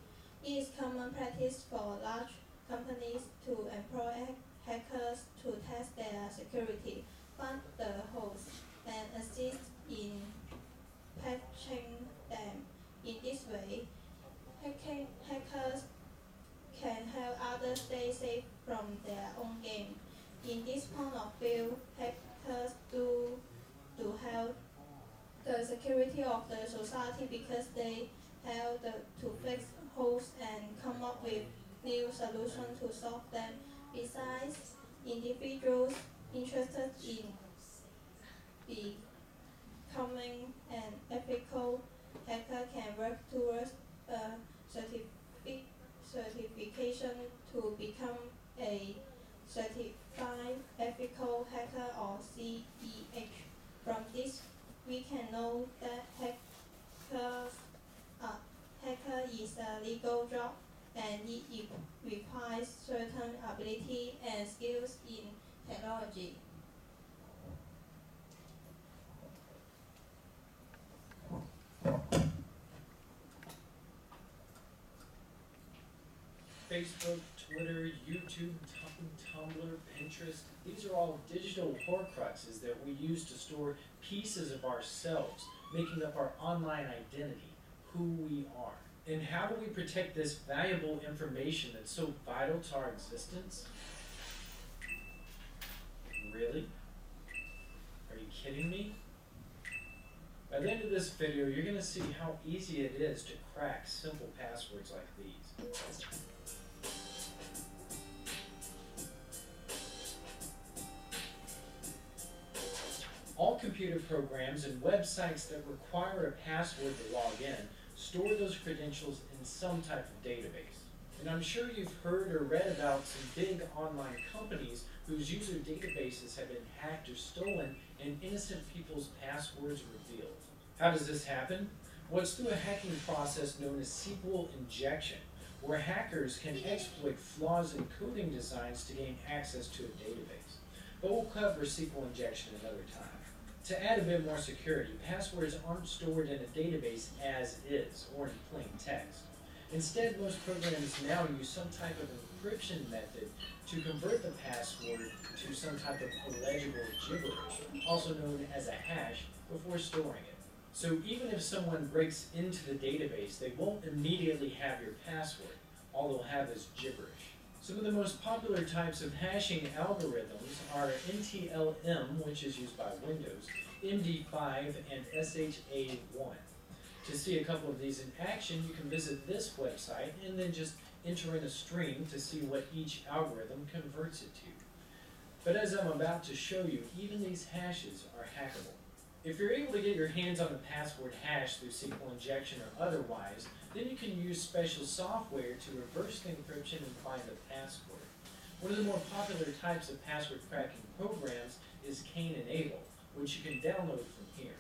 It is common practice for large companies to employ hackers to test their security, find the holes, and assist in patching them. In this way, hackers can help others stay safe from their own game. In this point of view, hackers do help the security of the society because they help to fix holes and come up with new solutions to solve them. Besides, individuals interested in becoming an ethical hacker can work towards a certification to become a certified ethical hacker or CEH. From this, we can know that hacker is a legal job and it requires certain ability and skills in technology. Facebook, Twitter, YouTube, Tumblr, Pinterest, these are all digital horcruxes that we use to store pieces of ourselves, making up our online identity, who we are. And how do we protect this valuable information that's so vital to our existence? Really? Are you kidding me? By the end of this video, you're going to see how easy it is to crack simple passwords like these. All computer programs and websites that require a password to log in store those credentials in some type of database. And I'm sure you've heard or read about some big online companies whose user databases have been hacked or stolen and innocent people's passwords revealed. How does this happen? Well, it's through a hacking process known as SQL injection, where hackers can exploit flaws in coding designs to gain access to a database. But we'll cover SQL injection another time. To add a bit more security, passwords aren't stored in a database as is, or in plain text. Instead, most programs now use some type of encryption method to convert the password to some type of illegible gibberish, also known as a hash, before storing it. So even if someone breaks into the database, they won't immediately have your password. All they'll have is gibberish. Some of the most popular types of hashing algorithms are NTLM, which is used by Windows, MD5, and SHA1. To see a couple of these in action, you can visit this website and then just enter in a string to see what each algorithm converts it to. But as I'm about to show you, even these hashes are hackable. If you're able to get your hands on the password hash through SQL injection or otherwise, then you can use special software to reverse the encryption and find the password. One of the more popular types of password cracking programs is Cain and Abel, which you can download from here.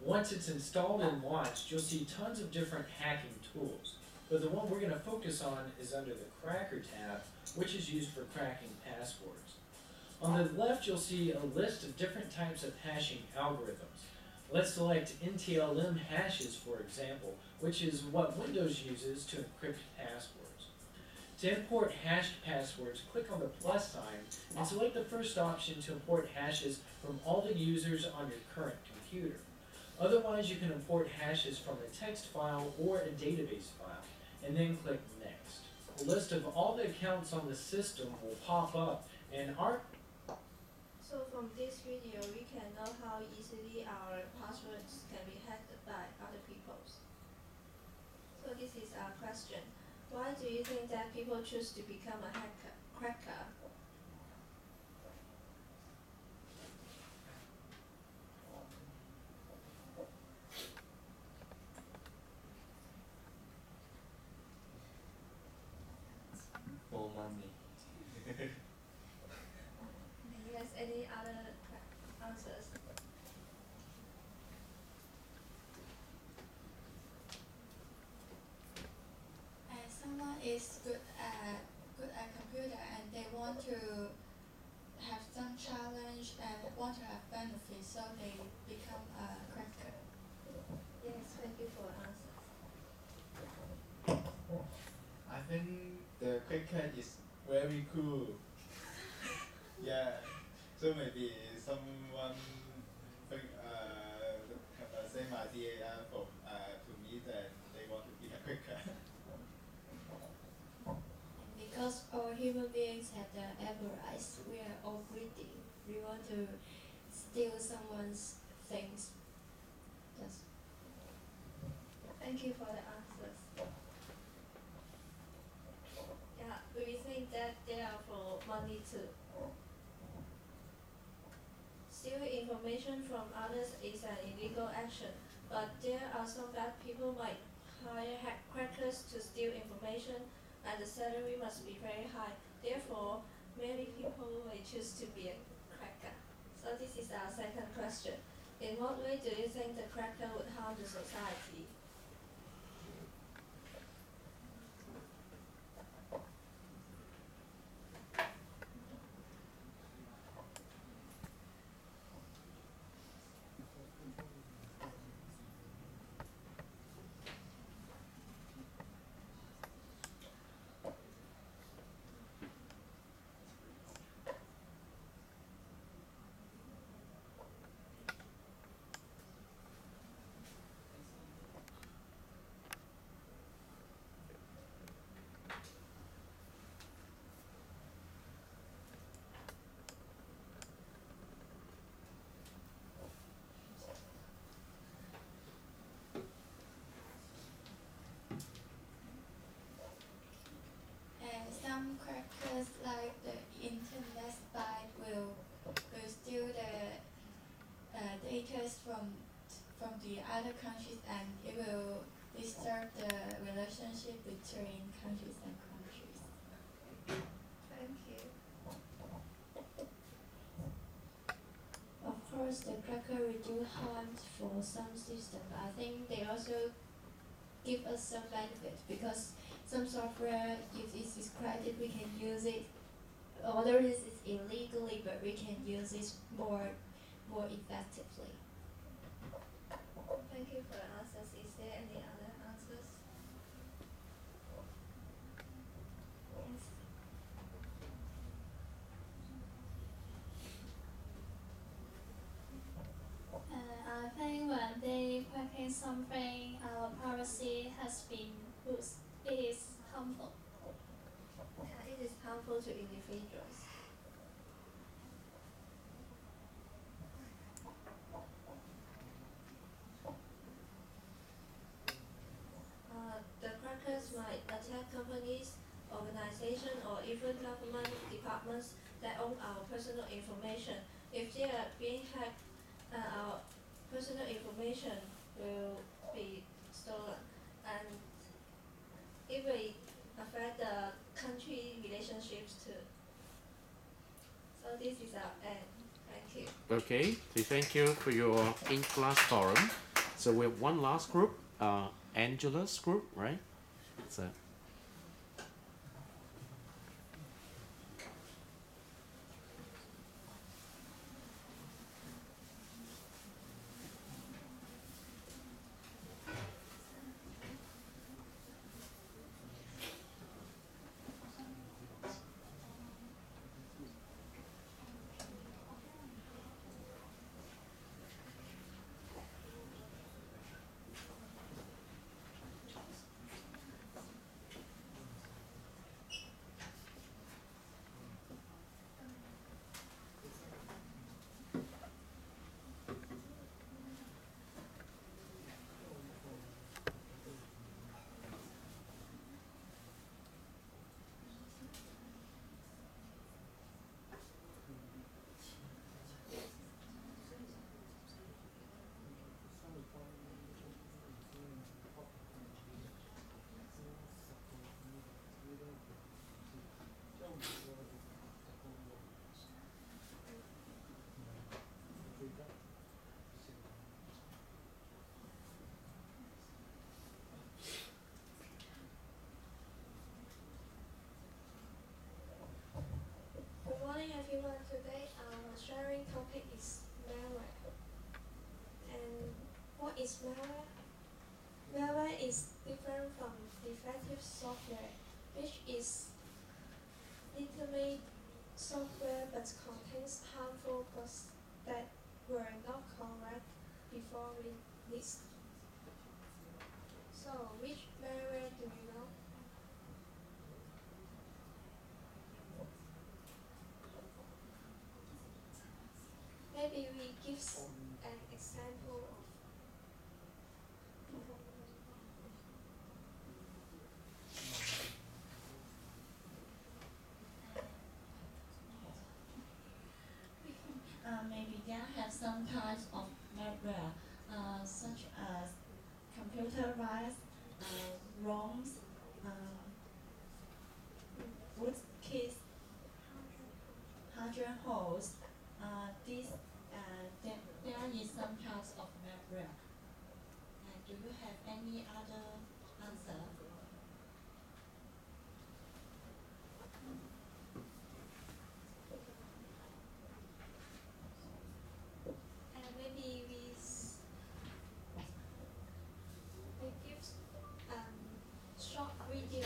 Once it's installed and launched, you'll see tons of different hacking tools. But the one we're going to focus on is under the Cracker tab, which is used for cracking passwords. On the left, you'll see a list of different types of hashing algorithms. Let's select NTLM hashes, for example, which is what Windows uses to encrypt passwords. To import hashed passwords, click on the plus sign and select the first option to import hashes from all the users on your current computer. Otherwise, you can import hashes from a text file or a database file, and then click Next. A list of all the accounts on the system will pop up, and So from this video, we can know how easily our passwords can be hacked by other people. So this is our question. Why do you think that people choose to become a cracker? For money. Yes, any other answers? Someone is good at computer and they want to have some challenge and want to have benefits, so they become a cracker. Yes, thank you for answers. I think the cricket is very cool. Yeah, so maybe someone think have the same idea from to me that they want to be a cricket. Because all human beings have the avarice, we are all greedy. We want to steal someone's things. Yes. Thank you for the answers. Yeah, we think that they are for money too. Stealing information from others is an illegal action, but there are some bad people might hire crackers to steal information, and the salary must be very high. Therefore, many people may choose to be a cracker. So this is our second question. In what way do you think the cracker would harm the society? And some crackers like the internet spy will steal the data from the other countries, and it will disturb the relationship between countries and countries. Thank you. Of course, the cracker will do harm for some system. I think they also give us some benefit because some software, if it is credit, we can use it. Although this is illegally, but we can use it more effectively. Thank you for the answers. Is there any other answers? Yes. I think when they cracking something, our privacy has been lost. It is harmful. Yeah, it is harmful to individuals. The crackers might attack companies, organizations, or even government departments that own our personal information. If they are being hacked, our personal information will be stolen, and it will affect the country relationships too. So this is our end. Thank you. Okay, so thank you for your in-class forum. So we have one last group, Angela's group, right? So. is malware? Malware is different from defective software, which is legitimate software but contains harmful bugs that were not correct before release. So, which malware do you know? Maybe we give an example of. Maybe there have some types of malware, such as computer virus, ROMs, rootkits, hardware holes. There is some types of malware. Do you have any other answer? Maybe we give short video.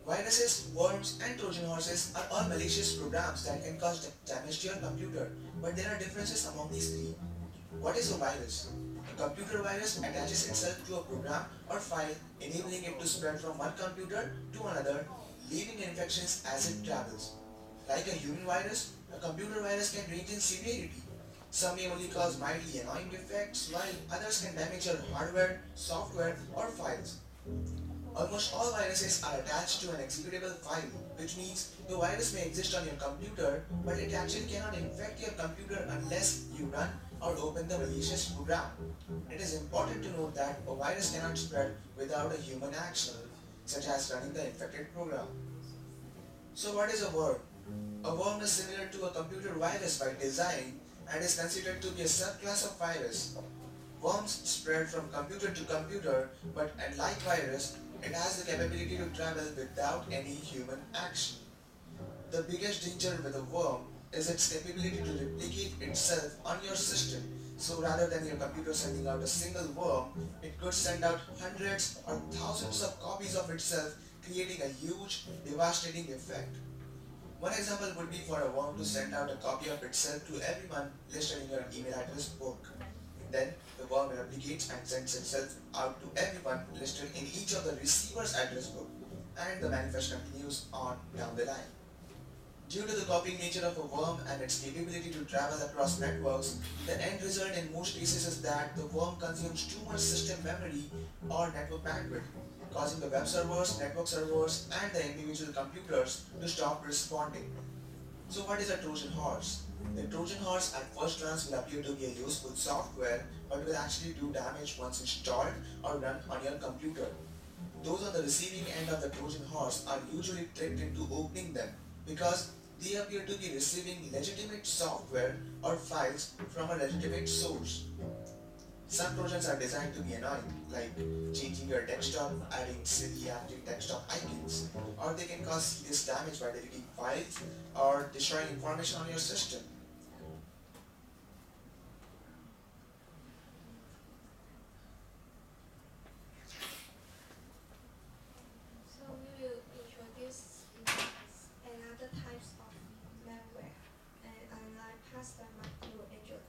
Viruses, worms, and Trojan horses are all malicious programs that can cause damage to your computer, but there are differences among these three. What is a virus? A computer virus attaches itself to a program or file, enabling it to spread from one computer to another, leaving infections as it travels. Like a human virus, a computer virus can range in severity. Some may only cause mildly annoying defects, while others can damage your hardware, software, or files. Almost all viruses are attached to an executable file, which means the virus may exist on your computer, but it actually cannot infect your computer unless you run or open the malicious program. It is important to note that a virus cannot spread without a human action, such as running the infected program. So what is a worm? A worm is similar to a computer virus by design and is considered to be a subclass of virus. Worms spread from computer to computer, but unlike virus, it has the capability to travel without any human action. The biggest danger with a worm is its capability to replicate itself on your system. So rather than your computer sending out a single worm, it could send out hundreds or thousands of copies of itself, creating a huge, devastating effect. One example would be for a worm to send out a copy of itself to everyone listed in your email address book. Then the worm replicates and sends itself out to everyone listed in each of the receiver's address book, and the manifest continues on down the line. Due to the copying nature of a worm and its capability to travel across networks, the end result in most cases is that the worm consumes too much system memory or network bandwidth, causing the web servers, network servers, and the individual computers to stop responding. So what is a Trojan horse? The Trojan horse at first glance will appear to be a useful software, but will actually do damage once installed or run on your computer. Those on the receiving end of the Trojan horse are usually tricked into opening them because they appear to be receiving legitimate software or files from a legitimate source. Some Trojans are designed to be annoying, like changing your desktop, adding silly active desktop icons, or they can cause serious damage by deleting files or destroying information on your system. So we will introduce another types of malware, and I pass the mic to Angela.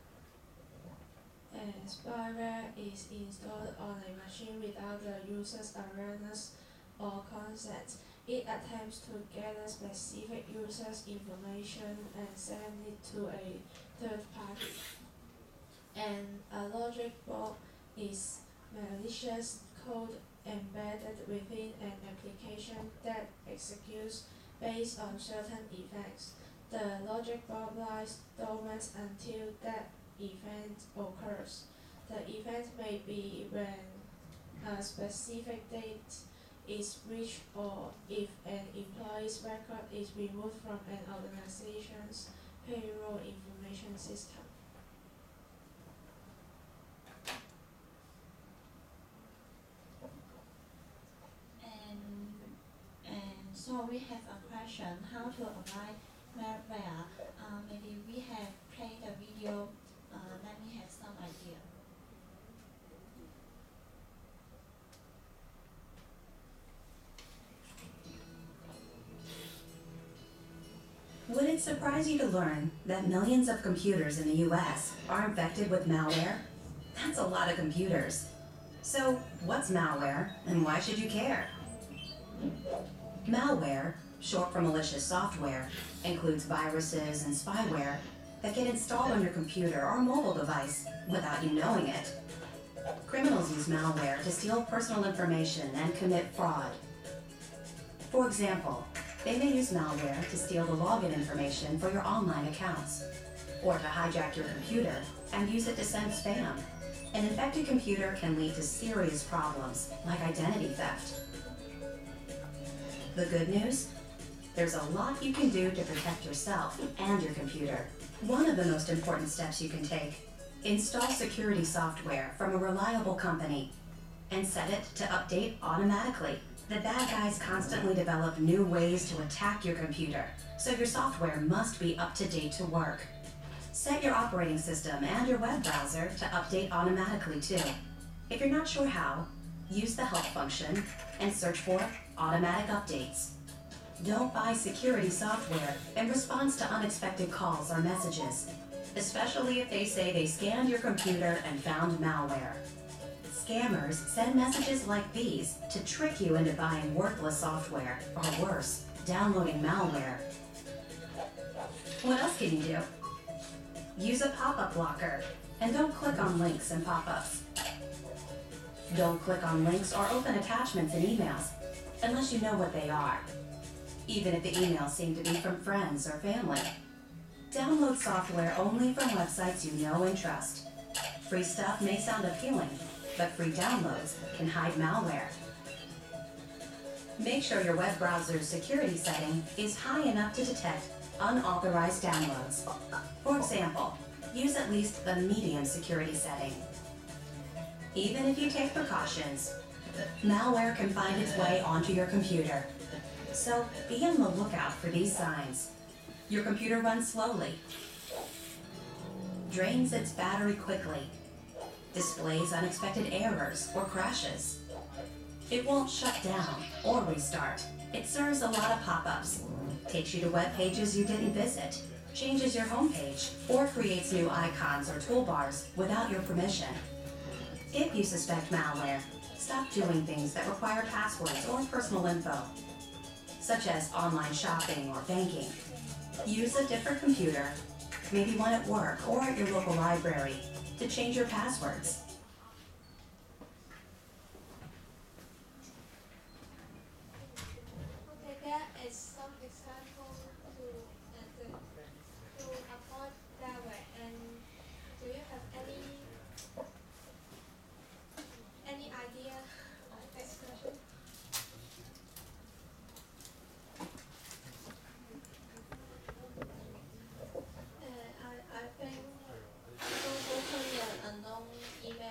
By spyware is installed on a machine without the user's awareness or consent. It attempts to gather specific user's information and send it to a third party. And a logic bot is malicious code embedded within an application that executes based on certain events. The logic bot lies dormant until that event occurs. The event may be when a specific date is reached or if an employee's record is removed from an organization's payroll information system. And so we have a question, how to apply malware. Maybe we have played a video, let me have some idea. Would it surprise you to learn that millions of computers in the US are infected with malware? That's a lot of computers. So, what's malware and why should you care? Malware, short for malicious software, includes viruses and spyware that get installed on your computer or mobile device without you knowing it. Criminals use malware to steal personal information and commit fraud. For example, they may use malware to steal the login information for your online accounts, or to hijack your computer and use it to send spam. An infected computer can lead to serious problems like identity theft. The good news? There's a lot you can do to protect yourself and your computer. One of the most important steps you can take: install security software from a reliable company and set it to update automatically. The bad guys constantly develop new ways to attack your computer, so your software must be up to date to work. Set your operating system and your web browser to update automatically too. If you're not sure how, use the help function and search for automatic updates. Don't buy security software in response to unexpected calls or messages, especially if they say they scanned your computer and found malware. Scammers send messages like these to trick you into buying worthless software, or worse, downloading malware. What else can you do? Use a pop-up blocker, and don't click on links and pop-ups. Don't click on links or open attachments in emails, unless you know what they are, even if the emails seem to be from friends or family. Download software only from websites you know and trust. Free stuff may sound appealing, but free downloads can hide malware. Make sure your web browser's security setting is high enough to detect unauthorized downloads. For example, use at least the medium security setting. Even if you take precautions, malware can find its way onto your computer. So be on the lookout for these signs. Your computer runs slowly, drains its battery quickly, displays unexpected errors or crashes. It won't shut down or restart. It serves a lot of pop-ups, takes you to web pages you didn't visit, changes your homepage, or creates new icons or toolbars without your permission. If you suspect malware, stop doing things that require passwords or personal info, such as online shopping or banking. Use a different computer, maybe one at work or at your local library, to change your passwords. Okay, there is some example to avoid malware. And do you have any idea of next question? I think don't open the unknown email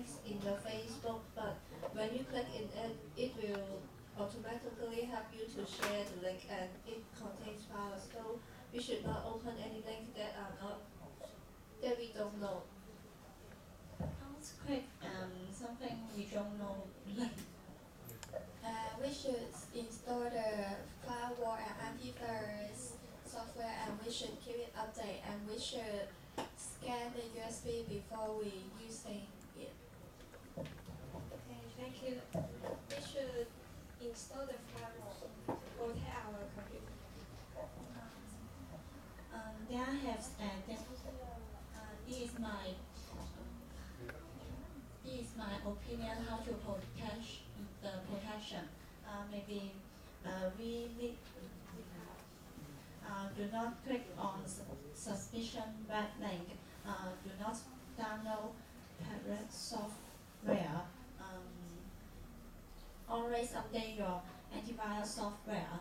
links in the Facebook, but when you click in it, it will automatically help you to share the link, and it contains files. So we should not open any links that are not that we don't know. Don't click something we don't know. We should install the firewall and antivirus software, and we should keep it updated, and we should scan the USB before we using it. Okay, thank you. We should install the firewall to protect our computer. There have this is my opinion how to protect the protection. Maybe we need do not click on suspicion web link. Do not download parent software. Always update your antivirus software.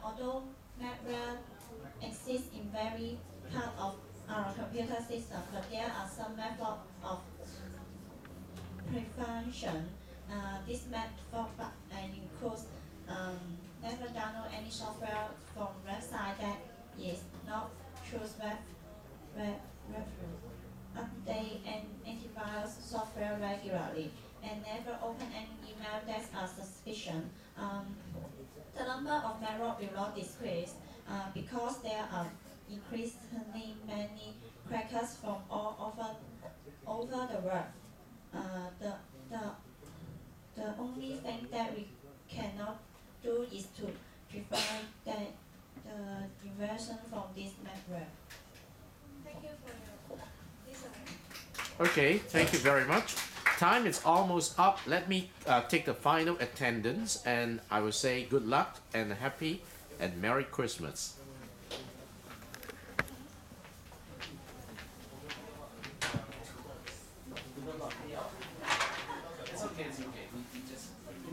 Although malware exists in very part of our computer system, but there are some methods of prevention. This method includes never download any software from website that is not choose update and antivirus software regularly, and never open any email that are suspicion. The number of malware will not decrease because there are increasingly many crackers from all over the world. The only thing that we cannot do is to prevent the invasion from this malware. Thank you for your listening. Okay, thank you very much. Time is almost up. Let me take the final attendance, and I will say good luck and happy and Merry Christmas. It's okay, it's okay. We just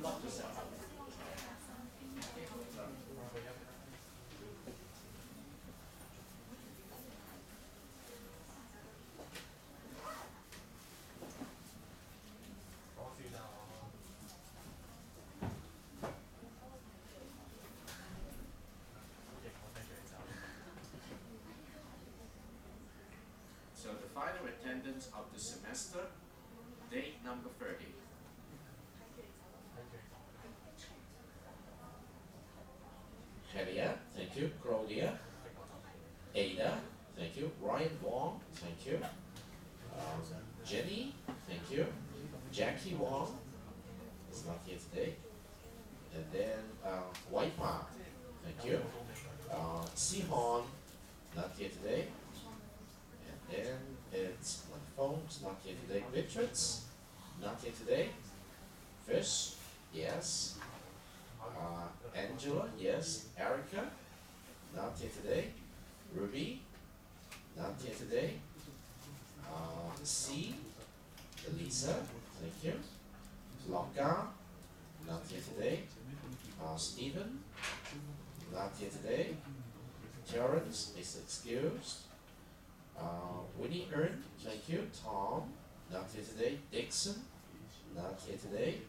lock yourself. So the final attendance of the semester, date number 30. Helia, thank you. Claudia. Ada, thank you. Ryan Wong, thank you. Jenny, thank you. Jackie Wong is not here today. And then White Park, thank you. Sihon, not here today. And then it's my phone's not here today. Richards, not here today. Fish, yes. Angela, yes. Erica, not here today. Ruby, not here today. C, Elisa, thank you. Longa, not here today. Stephen, not here today. Terrence is excused. Winnie Earn, thank you. Tom, not here today. Dixon, not here today.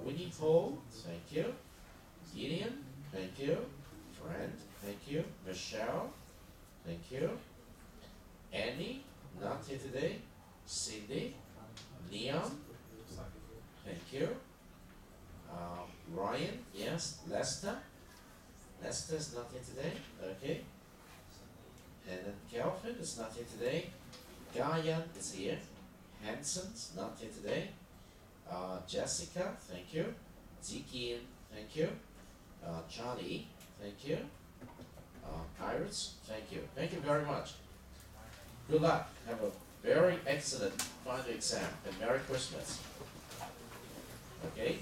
Winnie Ho, thank you. Gideon, thank you. Friend, thank you. Michelle, thank you. Annie, not here today. Cindy, Leon, thank you. Ryan, yes. Lester, Lester's not here today. Okay. And then Kelvin is not here today. Gaia is here. Hanson's not here today. Jessica, thank you. Zikian, thank you. Charlie, thank you. Iris, thank you. Thank you very much. Good luck. Have a very excellent final exam and Merry Christmas. Okay?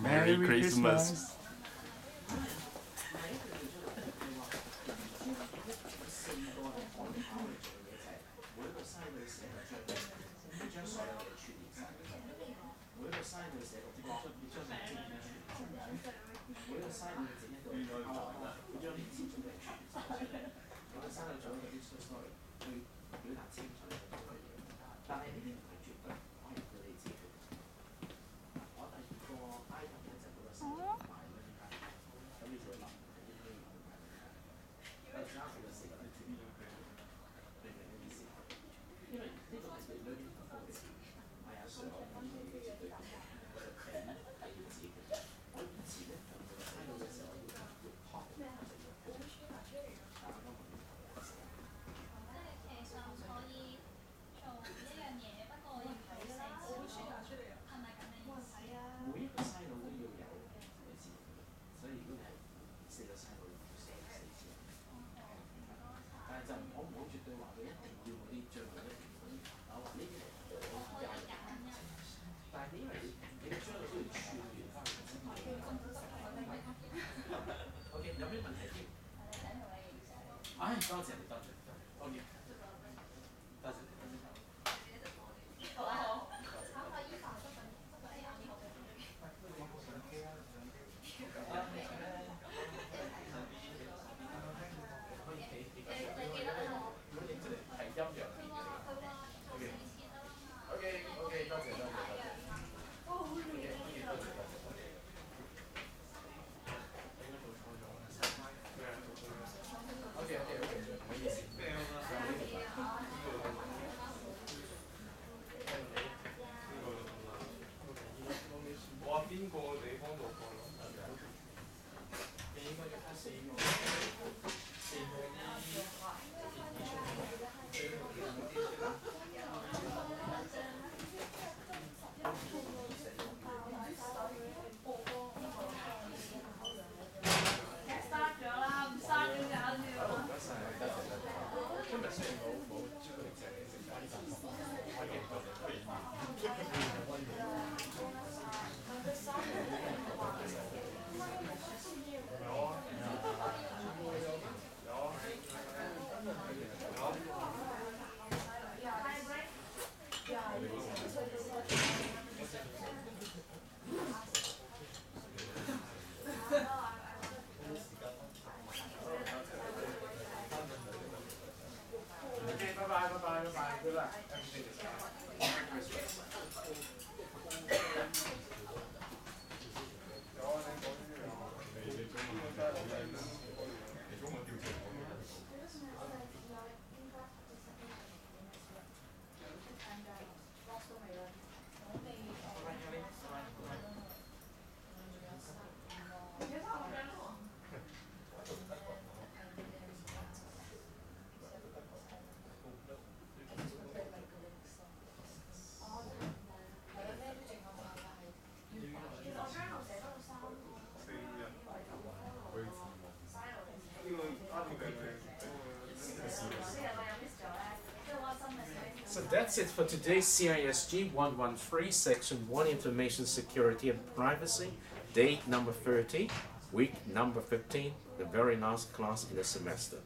Merry Christmas. So that's it for today's CISG 113, Section 1, Information Security and Privacy, date number 30, week number 15, the very last class in the semester.